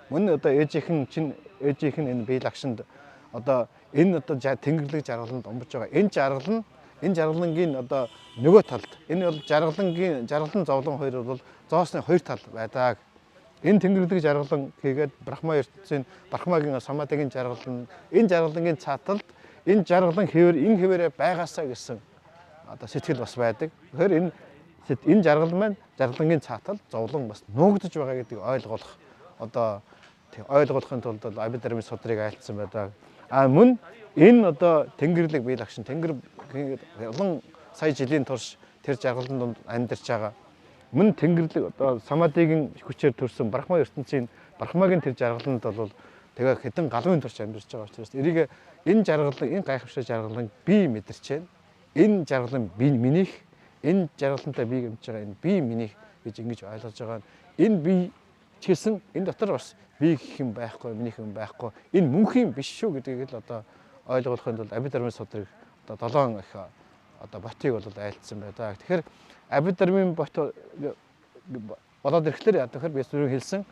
Мөн одоо ээжийнхэн энэ бие лагшинд одоо энэ одоо тэнгэрлэг жаргаланд омбож байгаа. Энэ жаргалангийн одоо нөгөө талд энэ бол жаргалан зовлон хоёр бол зоосны хоёр тал байдаг. Энэ тэнгэрлэг жаргалан хийгээд Брахма ертөнцийн Брахмагийн самадагийн жаргалан энэ жаргалангийн цааталд энэ жаргалан энэ хэвээрээ байгаасаа гэсэн одоо сэтгэл бас байдаг. Тэгэхээр энэ жаргал маань жаргалангийн цаатал зовлон бас нуугдж байгаа гэдгийг ойлгуулахын тулд Абидармын судрыг айлтсан байдаг. Мөн энэ одоо тэнгэрлэг бие лагшин тэнгэр олон сая жилийн турш тэр жаргалан донд амьдарч байгаа. Мөн тэнгэрлэг одоо самадигийн хүчээр төрсэн Брахма ертөнцийн Брахмагийн тэр жаргаланд бол тэгээ хэдэн галуун турш амьдарч байгаа учраас энэ гайхамшигт жаргалан би мэдэрч байна. Энэ жаргалан би минийх, энэ жаргалантай би гэмж байгаа энэ би минийх гэж ингэж ойлгож байгаа. Энэ би ч гэсэн энэ дотор бас би гэх юм байхгүй, минийх юм байхгүй. Энэ мөнхийн биш шүү гэдгийг л одоо ойлгохын тулд Абидармын судрыг одоо 7 их одоо ботыг бол айлтсан байдаг. Тэгэхээр Абидармын бот болоод ирэхлээр яа тэгэхээр би түрүү хэлсэн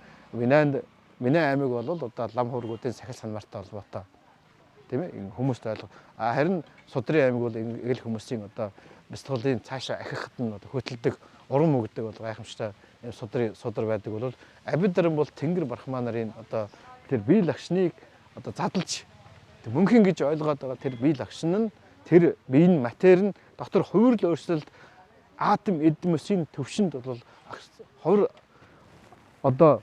Винай аймаг бол одоо лам хургуудын сахил санамартай холбоотой. Тийм ээ хүмүүст ойлгох. Харин судрын аймаг бол эгэл хүмүүсийн одоо бяцлалын цаашаа ахихад нь одоо хөтэлдэг урам өгдөг бол гайхамшигтай судар байдаг бол Абидарм бол тэнгэр Брахма нарын одоо тэр бие лагшныг одоо задлж мөнхийн гэж ойлгоод байгаа тэр бие лагшин нь тэр биеийн матер нь дотор хувирал өөрчлөлт атом эдмөсийн төвшөнд бол хувир одоо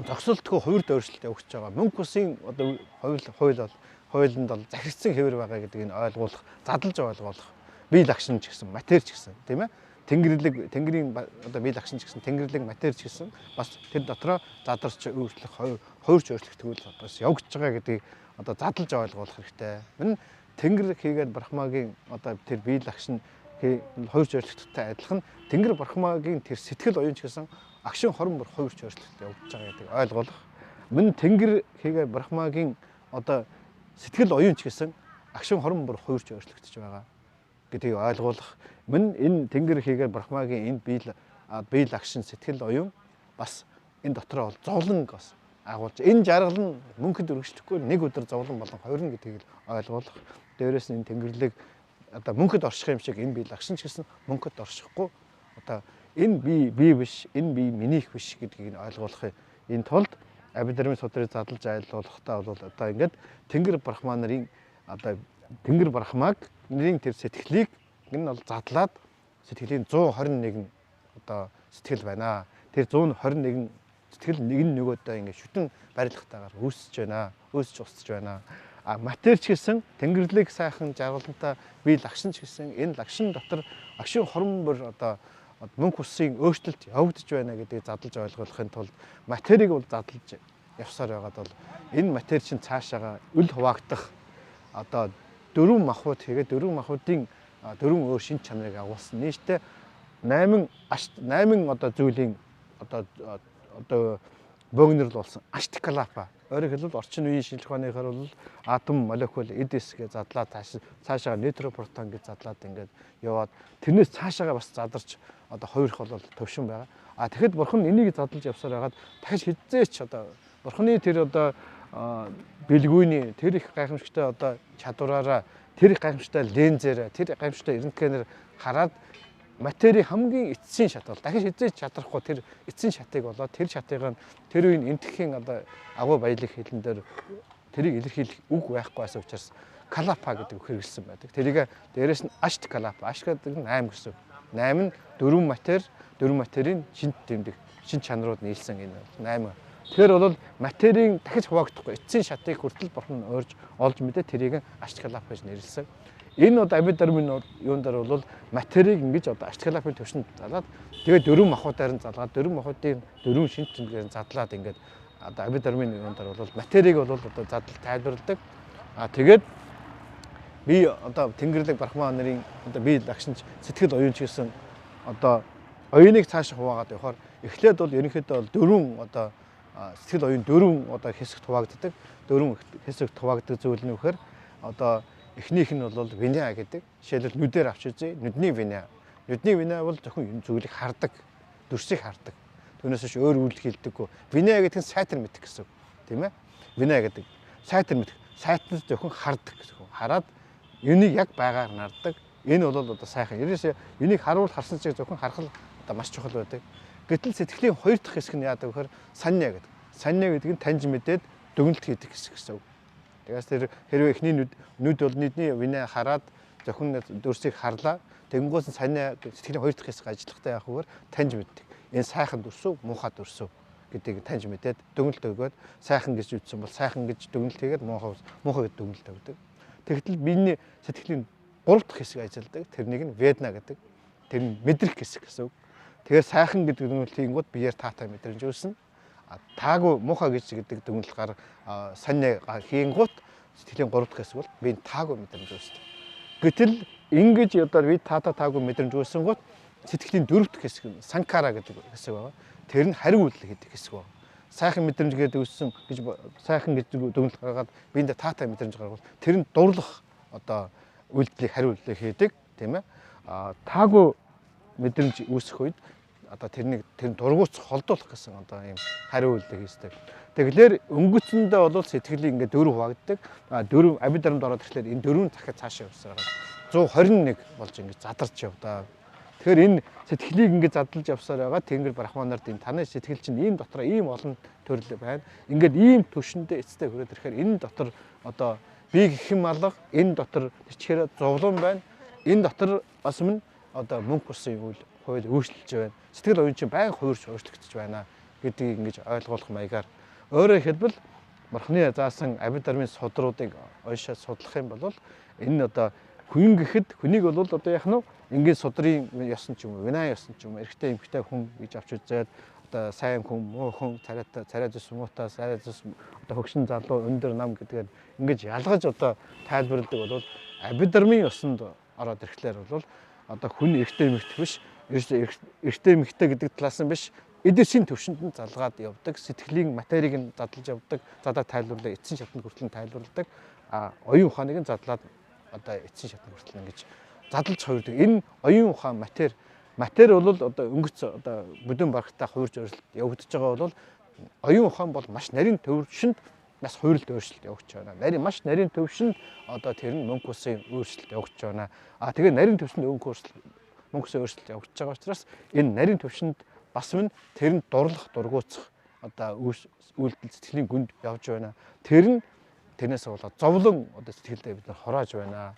зогсолтгүй хувирд өөрчлөлт явагдаж байгаа. Мөнх усын одоо хуулинд бол захирагдсан хэвээр байгаа гэдгийг ойлгуулах, задлаж ойлгуулах. Бие лагшин ч гэсэн, матер ч гэсэн, тийм ээ. Тэнгэрийн одоо бие лагшин ч гэсэн, тэнгэрлэг матер ч гэсэн бас тэр дотроо задарч өөрчлөх, хуурч өөрчлөх тэгвэл бас явагдаж байгаа гэдгийг одоо задлаж ойлгуулах хэрэгтэй. Энэ тэнгэр хийгээд Брахмагийн одоо тэр бие лагшин хуурч өөрчлөлттэй адилхан тэнгэр Брахмагийн тэр сэтгэл оюун ч гэсэн агшин хорон бүр хуурч өөрчлөлттэй явагдаж байгаа гэдгийг ойлгуулах. Мөн тэнгэр хийгээд Брахмагийн одоо сэтгэл оюун ч гэсэн агшин хорон бүр хуурч өөрчлөгдөж байгаа гэдгийг ойлгуулах. Мөн энэ тэнгэр хийгээд Брахмагийн энэ бие лагшин сэтгэл оюун бас энэ дотроо бол зовлон бас агуулж энэ жаргал нь мөнхөд өргөжлөхгүй нэг өдөр зовлон болон хувирна гэдгийг ойлгуулах. Дээрээс нь энэ тэнгэрлэг одоо мөнхөд орших юм шиг энэ бие лагшин ч гэсэн мөнхөд оршихгүй одоо энэ би биш, энэ би минийх биш гэдгийг ойлгуулахын энэ тулд Абидрамын судрыг задлаж ойлгуулахдаа бол одоо ингээд тэнгэр Брахма нарын одоо тэнгэр Брахмаг нарын тэр сэтгэлийг энэ бол задлаад сэтгэлийн 121 одоо сэтгэл байна. Тэр 121 сэтгэл нэг нөгөөдөө ингээд шүтэн барилгатаагаар үүсэж байна. Үүсэж усж байна. А матер ч гэсэн тэнгэрлэг сайхан жаргалтай бие лагшин ч гэсэн энэ лагшин дотор агшин хорон бүр одоо мөнх усын өөрчлөлт явагдаж байна гэдгийг задлаж ойлгуулахын тулд материйг бол задлаж явсаар байгаад бол энэ матер чинь цаашаага үл хуваагдах одоо дөрвөн махбод хийгээд дөрвөн махбодын дөрвөн өөр шинж чанарыг агуулсан. Нийтдээ 8 одоо зүйлийн одоо богинорл болсон аштикалапа. Өөрөөр хэлбэл орчин үеийн шинжлэх ухааныхаар бол атом, молекул, эдис гэж задлаад цаашаа нейтропортон гэж задлаад ингээд яваад тэрнээс цаашаага бас задарч одоо хувирах бол төвшин байгаа. А тэгэхэд бурхан энийг задлаж явсаар байгаад дахиж хизээч одоо бурханы тэр одоо бэлгүүний тэр их гайхамшигтай одоо чадвараараа тэр их гайхамшигтай лензээр тэр гайхамшигтай рентгенээр хараад материйн хамгийн эцсийн шат бол дахиж хизээж чадахгүй тэр эцсийн шатыг болоод тэр шатыг нь тэр үеийн энтхийн одоо агуу баялаг хэлэн дээр тэрийг илэрхийлэх үг байхгүй байсан учраас калапа гэдэг үг хэрэгэлсэн байдаг. Тэрийг дээрэс нь ашт калапа, ашт гэдэг нь 8 гэсэн. 8 нь дөрвөн материйн шинж тэмдэг, шинж чанарууд нийлсэн энэ 8. Тэгэхээр бол материйн дахиж хуваагдахгүй эцсийн шатыг хүртэл бурхан олж мэдээ тэрийг ашт калапа гэж нэрлэсэн. Энэ одоо Абидармын юун дээр бол материйг ингэж одоо аштикалапын төвшөнд залаад тэгээд дөрвөн махбодоор нь залгаад дөрвөн махбодын дөрвөн шинж тэмдгээр нь задлаад ингээд одоо Абидармын юун дээр бол материйг бол одоо задлал тайлбарладаг. А тэгээд би одоо тэнгэрлэг Брахма нарын одоо бие лагшинч сэтгэл оюунч гэсэн одоо оюуныг цааш хуваагаад явахаар эхлээд бол ерөнхийдөө бол дөрвөн одоо сэтгэл оюун дөрвөн одоо хэсэгт хуваагддаг. Дөрвөн хэсэгт хуваагддаг зүйл нь вэхээр одоо эхнийх нь бол виня гэдэг. Жишээлбэл нүдээр авч үзье. Нүдний виня. Нүдний виня бол зөвхөн энэ зүйлийг хардаг. Дүрсийг хардаг. Түүнээс биш өөр үйлдэл хийдэггүй. Виня гэдэг нь сайтар мэдэх гэсэн үг. Тийм ээ? Виня гэдэг сайтар мэдэх. Сайтар зөвхөн хардаг гэсэн үг. Хараад юунийг яг байгаар нардаг. Энэ бол одоо сайхан. Ерөөсөө юунийг харсан чиг зөвхөн харах л одоо маш чухал байдаг. Гэтэл сэтгэлийн хоёр дахь хэсэг нь яадаг вэхээр санья гэдэг. Санья гэдэг нь таньж мэдээд дүгнэлт хийдэг хэсэг гэсэн үг. Тэгээс тэр хэрвээ эхний нүд бол нүдний виня хараад зөвхөн дүрсийг харлаа. Тэнгуус нь санья сэтгэлийн хоёр дахь хэсэг ажиллахтай явах үгээр таньж мэддэг. Энэ сайхан дүрсүү, муухай дүрсүү гэдгийг таньж мэдээд дүгнэлт өгөөд сайхан гэж үздсэн бол сайхан гэж дүгнэлт хийгээд муухай гэж дүгнэлт өгдөг. Тэгтэл биений сэтгэлийн гурав дахь хэсэг ажилладаг. Тэрнийг нь ведна гэдэг. Тэр нь мэдрэх хэсэг гэсэн үг. Тэгэхээр сайхан гэдэг дүгнэлт хийнгүүт биеэр таатай мэдрэмж үүснэ. Таагүй муухай гэдэг дүгнэлт гар санья хийнгүүт сэтгэлийн 3 дахь хэсэг бол би таагүй мэдрэмж үүсдэг. Гэтэл ингэж одоо би таагүй мэдрэмж үүсэнгүүт сэтгэлийн 4 дахь хэсэг санкара гэдэг хэсэг байгаа. Тэр нь хариу үйлдэл гэдэг хэсэг байна. Сайхан мэдрэмж гэдэг үүссэн гэж сайхан гэж дүгнэлт гаргаад биэндээ таатай мэдрэмж гаргавал тэр нь дурлах одоо үйлдэлийг хариу үйлдэл хийдэг тийм ээ. Таагүй мэдрэмж үүсэх үед одоо тэр дургуутс холдуулах гэсэн одоо ийм хариу үйлдэл хийдэг. Тэгэхээр өнгөцөндөө бол сэтгэлийн ингээд 4 хуваагддаг. 4 Абидарамд ороод ирэхлээр энэ 4 дахиад цаашаа явсаар 121 болж ингээд задарч явдаа. Тэгэхээр энэ сэтгэлийг ингээд задлаж явсаар байгаа Тэнгэр Брахманард энэ таны сэтгэл чинь ийм дотроо ийм олон төрөл байна. Ингээд ийм төвшөндөө эцтэй хүрээд ирэхээр энэ дотор одоо би гэх юм алга энэ дотор чихээр зовлон байна. Энэ дотор бас мөн одоо мөнх усын хууль өөрчлөлж байна. Сэтгэл оюун чинь байнга хуурч өөрчлөгдөж байна гэдгийг ингэж ойлгуулах маягаар өөрөөр хэлбэл бурхны заасан абид армын судруудыг ойшоо судлах юм бол энэ одоо хүн гэхэд хүнийг бол одоо яах нь ингээд судрын ёсон ч юм уу, вина ёсон ч юм уу, эрэгтэй эмэгтэй хүн гэж авч үзээд одоо сайн хүн, муу хүн, царай зүс муутай, царай зүс одоо хөгшин залуу, өндөр нам гэдгээр ингэж ялгаж одоо тайлбарладаг бол абид армын ёсонд ороод ирэхлээр бол одоо хүн эрэгтэй эмэгтэй биш, эрэгтэй эмэгтэй гэдэг талаас нь биш, эдийн төвшөнд нь залгаад явдаг, сэтгэлийн материйг нь задлаж явдаг, задаа тайлбарлаа эцсийн шатнд хүртэл тайлбарладаг, оюун ухааныг нь задлаад одоо эцсийн шатнд хүртэл ингэж задлаж хувирдаг. Энэ оюун ухаан матери бол одоо өнгөц одоо бүдүүн барагтай хувирж өөрчлөлт явагдаж байгаа бол оюун ухаан бол маш нарийн төвшөнд бас хувирлт өөрчлөлт явагдаж байна. Маш нарийн төвшөнд одоо тэр нь мөнгө үсгийн өөрчлөлт явагдаж байна. Тэгээ нарийн төвшөнд мөнгө үсгийн өөрчлөлт явагдаж байгаа учраас энэ нарийн төвшөнд бас мөн тэр нь дурлах, дургуутсах одоо үйлдэл сэтгэлийн гүнд явж байна. Тэр нь тэрнээс болоод зовлон одоо сэтгэлдээ бид нар хороож байна.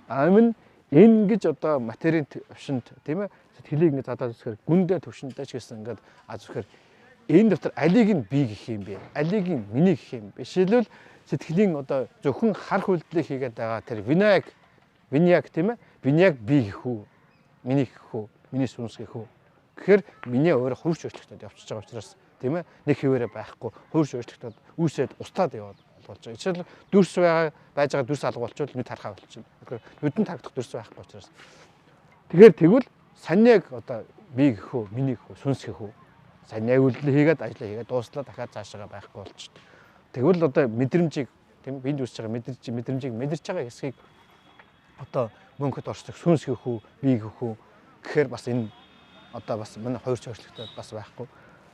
Амин энэ гэж одоо материйн төвшөнд тийм ээ сэтгэлийг ингэ задаад үзэхээр гүндээ төвшөндөө ч гэсэн ингээд үзэхээр энэ дотор алийг нь би гэх юм бэ? Алийг нь миний гэх юм бэ? Жишээлбэл сэтгэлийн одоо зөвхөн харах үйлдэлийг хийгээд байгаа тэр виньяк тийм ээ? Виньяк би гэх үү? Миний гэх үү? Миний сүнс гэх үү? Тэгэхээр миний өөрөө хурж өөрчлөгдөд явчихж байгаа учраас тийм ээ? Нэг хэвээрээ байхгүй хурж өөрчлөгдөд үүсээд устдаад яваад болж байгаа. Жишээлбэл дүрс байж байгаа дүрс алга болчихвол нүд харахаа болчихно. Тэгэхээр нүдэн тарагдах дүрс байхгүй учраас. Тэгэхээр тэгвэл саньяг одоо би гэх үү? Миний гэх үү? Сүнс гэх үү? Саньяг үйлдэл хийгээд ажил хийгээд дууслаа дахиад цаашаа байхгүй болчихно. Тэгвэл одоо мэдрэмжийг тийм биед үүсэж байгаа мэдрэмжийг мэдэрч байгаа хэсгийг одоо мөнхөд оршдог сүнс гэх үү? Би гэх үү? Гэхээр бас энэ одоо бас манай хоёр өөрчлөлтөд бас байхгүй.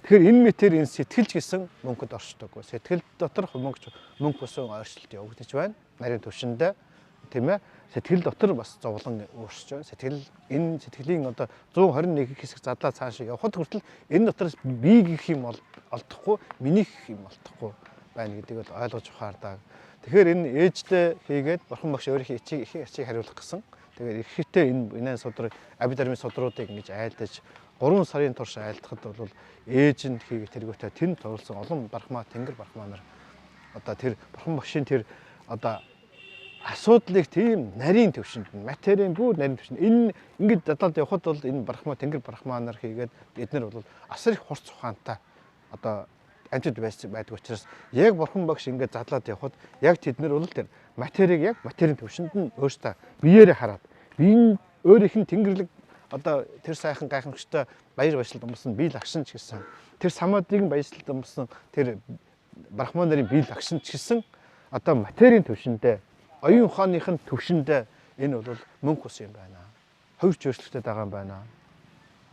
Тэгэхээр энэ мэтэр энэ сэтгэлж гэсэн мөнхөд оршдог. Сэтгэл дотор мөнх бүсэн ойршилт явагдаж байна. Нарийн төвшөндөө тийм ээ. Сэтгэл дотор бас зовлон өөрсөж байна. Энэ сэтгэлийн одоо 121 хэсэг задлаа цаашаа явхад хүртэл энэ дотроос би гэх юм олдохгүй, миний гэх юм олдохгүй байна гэдгийг бол ойлгож ухаардаг. Тэгэхээр энэ ээжтэй хийгээд бурхан багш өөрийнхөө эцийг хариулах гэсэн. Тэгээд ихэвчлэн энэ судрыг абид армын судруудыг ингэж айлдаж 3 сарын турш айлдахад бол ээж нь хийгээд тэргүүтээ тэнд турлсан олон брахма тэнгэр брахма нар одоо тэр бурхан багшийн тэр одоо асуудлыг тийм нарийн төвшөнд материйн бүр нарийн төвшөнд энэ ингэж задлаад явхад бол энэ брахма тэнгэр брахма нар хийгээд эднэр бол асар их хурц ухаантай одоо амжилт байдаг учраас яг бурхан багш ингэж задлаад явхад яг тэднэр бол тэр материйг яг материйн төвшөнд нь өөртөө биеэрээ хараад би өөрийнх нь тэнгэрлэг одоо тэр сайхан гайхамшигтай баяр баясгалд өмсөн бие лагшин ч гэсэн тэр самадыг баясгалд өмсөн тэр брахма нарын бие лагшин ч гэсэн одоо материйн төвшөндөө оюун ухааныхын төвшөндөө энэ бол мөнх ус юм байна. Хувирч өөрчлөлтөд байгаа юм байна.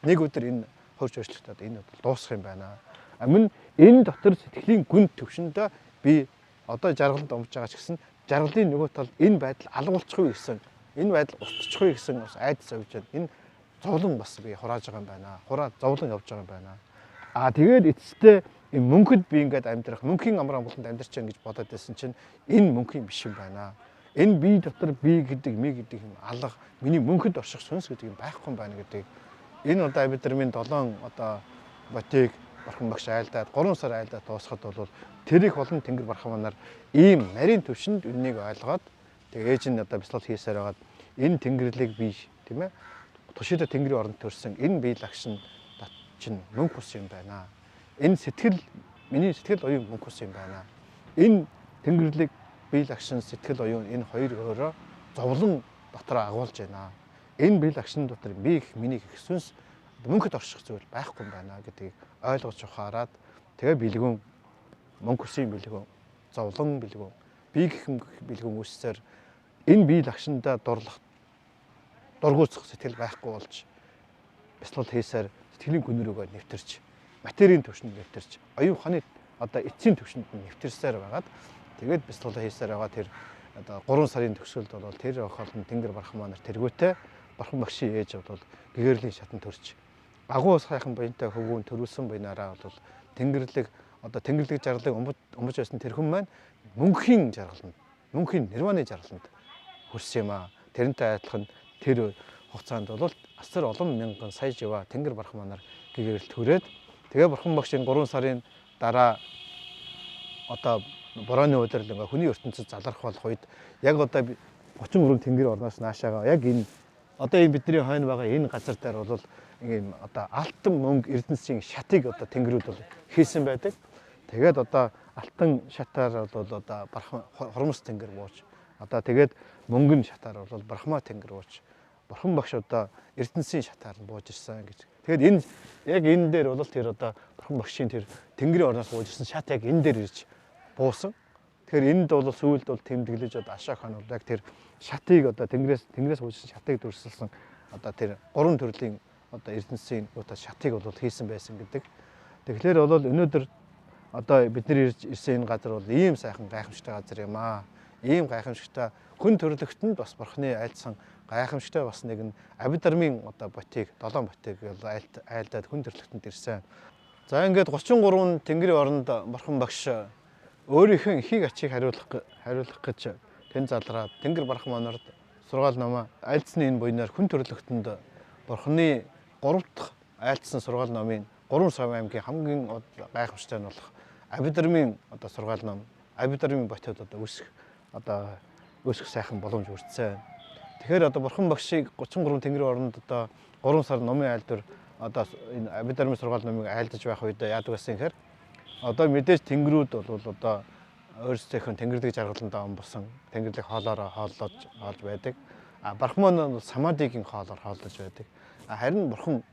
Нэг өдөр энэ хувирч өөрчлөлтөд энэ бол дуусах юм байна. Амин энэ дотор сэтгэлийн гүн төвшөндөө би одоо жаргалд омж байгаа ч гэсэн жаргалын нөгөө тал энэ байдал алгуулчихгүй гэсэн энэ байдал устчихгүй гэсэн бас айдас авж байна. Энэ зовлон бас би хурааж байгаа юм байна. Зовлон явж байгаа юм байна. Тэгээд эцэстээ энэ мөнхөд би ингээд амьдрах, мөнхийн амар амгаланд амьдрч гэж бодоод байсан чинь энэ мөнхийн биш юм байна. Энэ би дотор би гэдэг, ми гэдэг юм алга, миний мөнхөд орших сүнс гэдэг юм байхгүй юм байна гэдэг. Энэ одоо бид нар минь 7 одоо ботыг бархан багш айлдаад 3 сар айлдаад дуусахад бол тэр их олон тэнгэр бархан нар ийм нарийн төвшөнд үннийг ойлгоод тэгээ ээж нь одоо бяцлал хийсээр байгаад энэ тэнгэрлэг би тийм ээ тушида тэнгэрийн оронд төрсэн энэ бие лагшин чинь мөнх ус юм байна. Энэ сэтгэл миний сэтгэл оюун мөнх ус юм байна. Энэ тэнгэрлэг бие лагшин сэтгэл оюун энэ хоёр өөрөө зовлон дотор агуулж байна. Энэ бие лагшин дотор би их миний их сүнс мөнхөд орших зүйл байхгүй юм байна гэдгийг ойлгож ухаарад тэгээ бэлгүүн мөнх усын бэлгүүн зовлон бэлгүүн би гэх бэлгүүн үүсээр энэ бие лагшиндаа дургуутсах сэтгэл байхгүй болж бяцлал хийсээр сэтгэлийн гүнрөөгөө нэвтэрч материйн төвшөнд нэвтэрч оюун ухааны одоо эцсийн төвшөнд нэвтэрсээр байгаад тэгээд бяцлал хийсээр байгаа тэр одоо 3 сарын төгсгөлд бол тэр охолн тэнгэр бархан маань тэргүүтээ бархан багшийн ээж бол гэгэрлийн шатан төрж агуу сайхан буянтай хөвгүүн төрүүлсэн буянаараа бол тэнгэрлэг одоо тэнгэрлэг жаргалыг өмж байсан тэр хүн маань мөнхийн жаргаланд мөнхийн нирваны жаргаланд хүрсэн юм аа. Тэрнтэй адилхан тэр хугацаанд бол асар олон мянган сая жива тэнгэр бархан манаар гэгэрэл төрөөд тэгээ бурхан багшийн 3 сарын дараа одоо борооны удирдал ингээ хүний ертөнцид залрах болох үед яг одоо 33 тэнгэр орноос наашаага яг энэ одоо энэ бидний хойно байгаа энэ газар дээр бол ингээм одоо алтан мөнгө эрдэнэсийн шатыг одоо тэнгэрүүд бол хийсэн байдаг. Тэгээд одоо алтан шатаар бол одоо хормос тэнгэр бууж одоо тэгээд мөнгөн шатаар бол брахма тэнгэр бууж бурхан багш одоо эрдэнэсийн шатаар нь бууж ирсэн гэж. Тэгээд энэ яг энэ дээр бол тэр одоо бурхан багшийн тэр тэнгэрийн орноос бууж ирсэн шат яг энэ дээр ирж буусан. Тэгэхээр энд бол сүүлд бол тэмдэглэж одоо Ашок хаан бол яг тэр шатыг одоо тэнгэрээс бууж ирсэн шатыг дүрсэлсэн одоо тэр гурван төрлийн одоо эрдэнэсийн одоо шатыг бол хийсэн байсан гэдэг. Тэгэхээр бол өнөөдөр одоо бид нар ирсэн энэ газар бол ийм сайхан гайхамшигтай газар юм аа. Ийм гайхамшигтай хүн төрлөختөнд бас бурхны айлдсан гайхамшигтай бас нэгэн Абидармын одоо ботыг 7 ботыг айлдаад хүн төрлөختөнд ирсэн. За ингээд 33 тэнгэрийн оронд бурхан багш өөрийнхөө ихийг ачийг хариулах гэж тэн залраад тэнгэр брахманард сургаал номоо айлдсны энэ буйнаар хүн төрлөختөнд бурхны 3 дахь айлдсан сургаал номын 3 сав аймгийн хамгийн гайхамшигтай нь болох Абидармын одоо сургаал ном Абидармын ботод одоо өсөх сайхан боломж өртсөн. Тэгэхээр одоо бурхан багшийг 33 тэнгэрийн оронд одоо 3 сар номын айлдвар одоо энэ Абидармын сургаал номыг айлдаж байх үед яадаг гэсэн хэрэг одоо мэдээж тэнгэрүүд бол одоо өөрсдийнх нь тэнгэрлэг жаргаландаа омбосон тэнгэрлэг хоолоороо хоолж байдаг. Брахман нь самадигийн хоолоор хооллож байдаг. Харин бурхан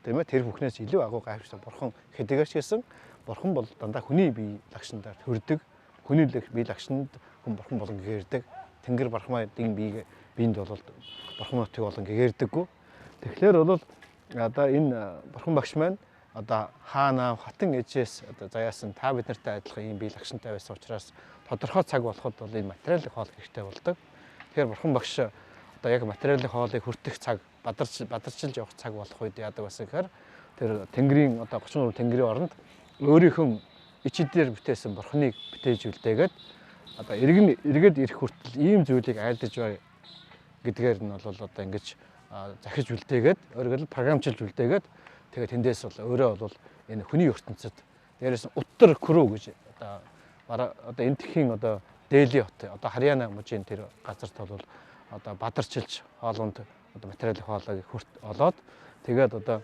тийм ээ тэр бүхнээс илүү агуу гайхамшигтай бурхан хэдийгээс гэсэн бурхан бол дандаа хүний бие лагшиндаар төрдөг. Хүний бие лагшинд хүн бурхан болон гэгэрдэг. Тэнгэр брахмадын биенд бол брахматыг болон гэгэрдэггүй. Тэгэхээр бол одоо энэ бурхан багш маань одоо хаана хатан ээжээс одоо заяасан та бид нартай адилхан ийм бие лагшинтай байсан учраас тодорхой цаг болоход бол энэ материалын хоол хэрэгтэй болдог. Тэгэхээр бурхан багш одоо яг материалын хоолыг хүртэх цаг бадарчилж явах цаг болох үед яадаг байсан гэхээр тэр тэнгэрийн одоо 33 тэнгэрийн оронд өөрийнхөө ичидээр бүтээсэн бурхныг бүтээж үлдээгээд одоо эргээд ирэх хүртэл ийм зүйлийг айлдаж бай гэдгээр нь бол одоо ингэж захиж үлдээгээд өөрөөр програмчилж үлдээгээд тэгээд тэндээс бол өөрөө бол энэ хүний ертөнцид дээрээс Уттар Кру гэж одоо энтхийн одоо Дели хот одоо Харьяана мужийн тэр газарт бол одоо бадарчилж хоолунд одоо материалын хоолойг олоод тэгээд одоо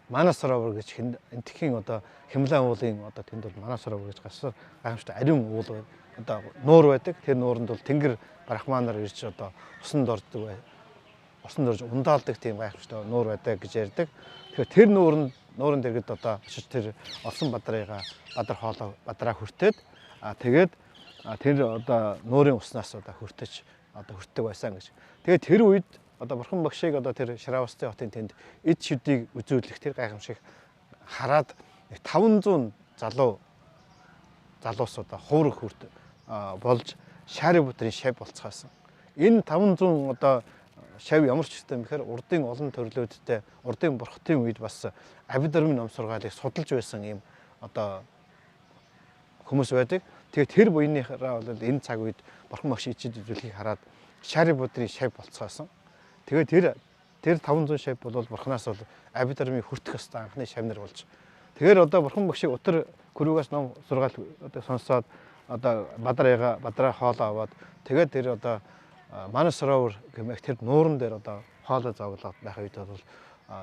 Манасаровор гэж энтхийн одоо Хямлан уулын одоо тэнд бол Манасаровор гэж гасар гайхамшигтай ариун уул одоо нуур байдаг. Тэр нууранд бол тэнгэр брахманаар ирж одоо усанд ордог усан дөрж ундаалдаг тийм гайхамшигтай нуур байдаг гэж ярьдаг. Тэгэхээр тэр нуурын дэргэд одоо очиж тэр олсон бадраа хүртээд тэгээд тэр одоо нуурын уснаас одоо хүртэж одоо хүртдэг байсан гэж. Тэгээд тэр үед одоо бурхан багшийг одоо тэр Шравасты хотын тэнд эд шүдийг үзүүлэх тэр гайхамшиг хараад 500 залуус одоо хуурах хүрт болж Шарибутрын шав болцгаасан. Энэ 500 одоо шав ямар ч хэвтэй бэхээр урдын олон төрлөөдтэй урдын бурхтын үед бас Абидармын ном сургаалыг судалж байсан юм одоо хүмүүс байдаг. Тэгээд тэр буйныхаараа бол энэ цаг үед бурхан багш ичид үзүүлэхийг хараад Шарибутрын шав болцгаасан. Тэгээд тэр 500 шав бол бурханаас бол Абидармыг хүртэх ёстой анхны шавнар болж. Тэгэхээр одоо бурхан багшийг Уттар Крүгээс ном сургаал одоо сонсоод одоо бадраа хоолоо аваад тэгээд тэр одоо Манасаровор гэмэх тэр нууран дээр одоо хоолой зоглоод байх үед бол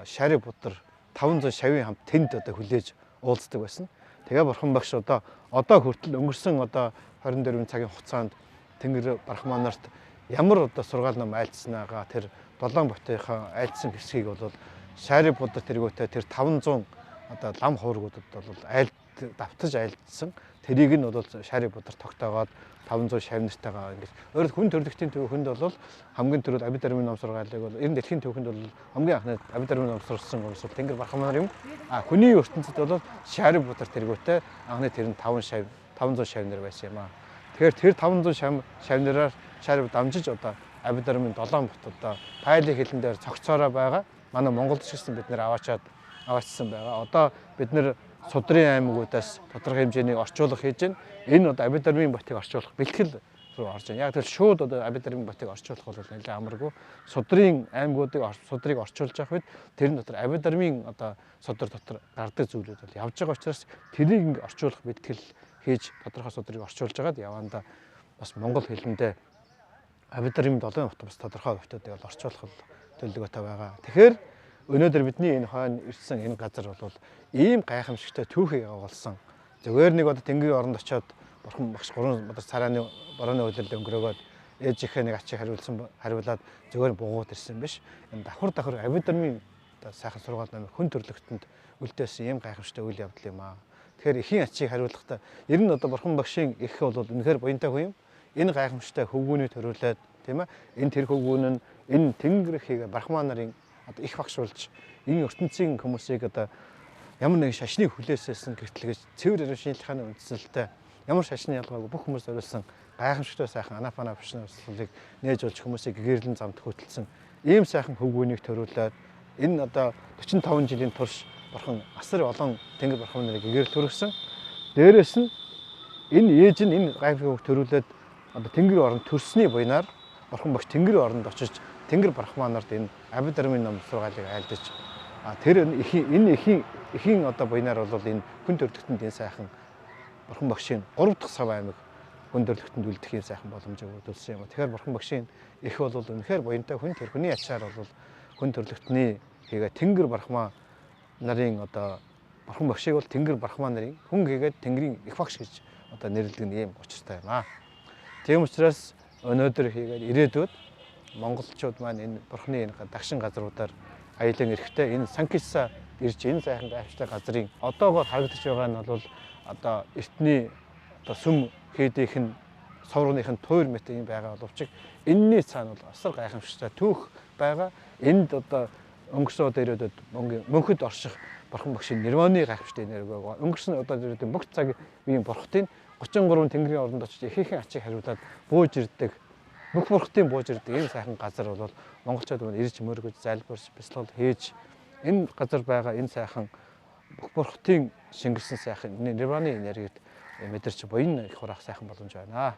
Шарибутар 500 шавын хамт тэнд одоо хүлээж уулздаг байсан. Тэгээ бурхан багш одоо хүртэл өнгөрсөн одоо 24 цагийн хугацаанд тэнгэр брахманарт ямар одоо сургаал ном айлдсанаагаа тэр 7 ботынхаа айлдсан хэсгийг бол Шарибутар тэргүүтээ тэр 500 одоо лам хуургуудад бол давтаж айлдсан. Тэрийг нь бол Шарибутар тогтоогоод 500 шавнартайгаа ингэж өөрөөр хүн төрлөختийн төвхөнд бол хамгийн түрүүд Абидармын ном сургаалыг бол ер нь дэлхийн төвхөнд бол хамгийн анхны Абидармын ном сурсан хүмүүс бол тэнгэр брахманар юм. Хүний ертөнцид бол Шарибутар тэргүүтээ анхны тэр нь 500 шавнар байсан юм аа. Тэгэхээр тэр 500 шавнараар Шариб дамжиж одоо Абидармын 7 бот одоо пайлын хилэн дээр цогцоороо байгаа. Манай Монголд ч гэсэн бид нэр аваачсан байгаа. Одоо бид нэр Судрын аймагуудаас тодорхой хэмжээний орчуулга хийж байна. Энэ одоо Абидармын ботыг орчуулах бэлтгэл рүү орж байна. Яг тэр шууд одоо Абидармын ботыг орчуулах бол нэлээд амаргүй. Судрын судрыг орчуулж явах үед тэрэн дотор Абидармын одоо судар дотор гардаг зүйлүүд бол явж байгаа учраас тэрийг орчуулах бэлтгэл хийж тодорхой асуудрыг орчуулж байгаад явандаа бас монгол хэлэндээ Абидрим 7 нот бас тодорхой хотуудыг бол орчуулах төлөвлөгөөтэй байгаа. Тэгэхээр өнөөдөр бидний энэ хойно ирсэн энэ газар бол ийм гайхамшигтай түүхийг агуулсан. Зүгээр нэг одоо тэнгэрийн оронд очиод бурхан багш 3 өдөр царааны борооны үйлдэл өнгөрөөгөөд ээжийнхээ нэг ачийг хариулаад зүгээр буугаад ирсэн биш. Энэ давхар Абидримын сайхан сургаал намын хүн төрлөختөнд үлдээсэн ийм гайхамшигтай үйл явдал юм аа. Тэгэхээр эхийн ачийг хариулахдаа ер нь одоо бурхан багшийн их бол үнэхээр буянтай хүн юм. Энэ гайхамшигтай хөвгүүний төрүүлээд тийм ээ энэ тэр хөвгүүн нь энэ тэнгэр ихийг брахман нарын одоо их багшуулж энэ ертөнцийн хүмүүсийг одоо ямар нэгэн шашны хүлээссэн гэртэлгэж цэвэр шинжилгээний үндсэлтэй ямар шашны ялгаагүй бүх хүмүүс зориулсан гайхамшигтай сайхан анафана бишнэслийг нээж болж хүмүүсийг гэрлэн замд хөтөлсөн ийм сайхан хөвгүүнийг төрүүлээд энэ одоо 45 жилийн турш бурхан асар олон тэнгэр брахман нарыг гэрэл төрөсөн. Дээрээс нь энэ ээж нь энэ гайхамшиг төрүүлээд одоо тэнгэрийн оронд төрсний буйнаар бурхан багш тэнгэрийн оронд очиж тэнгэр брахманарт энэ Абидримын ном сургаалыг айлдаж тэр энэ эхийн одоо буйнаар бол энэ хүн төрлөختөнд энэ сайхан бурхан багшийн 3 дахь сав аймаг хүн төрлөختөнд үлдэх юм сайхан боломжийг өгүүлсэн юм. Тэгэхээр бурхан багшийн их бол үнэхээр буянтай хүн тэр хүний ачаар бол хүн төрлөختний хийгээ тэнгэр брахман нарын одоо бурхан багшийг бол тэнгэр брахман нарын хүн хийгээд тэнгэрийн их багш гэж одоо нэрлэдэг нь ийм учиртай юм аа. Тийм учраас өнөөдөр хийгээд ирээдүйд монголчууд маань энэ бурхны энэ дагшин газруудаар аялан ирэхдээ энэ Санкиса ирж энэ сайхан гайхамшигтай газрын одоогоор харагдаж байгаа нь бол одоо эртний одоо сүм хийдийнх нь соврууных нь туур мэт юм байгаа боловч энэний цаана бол асар гайхамшигтай түүх байгаа. Энд одоо өнгөрсөн удаа ирээдүйд мөнхөд орших бурхан багшийн нирваны гайхамшигтай энерги байгаа. Өнгөрсөн удаа ирээдүйд бүх цаг үеийн бурхтын 33 тэнгэрийн оронд очиж ихээхэн ачийг хариулаад бууж ирдэг. Бүх бурхтын бууж ирдэг ийм сайхан газар бол монголчууд мөн ирж мөргөж залбирч бясалгал хийж энэ газар байгаа энэ сайхан бүх бурхтын шингэлсэн сайхан нирваны энергид мэдэрч буян их хураах сайхан боломж байна.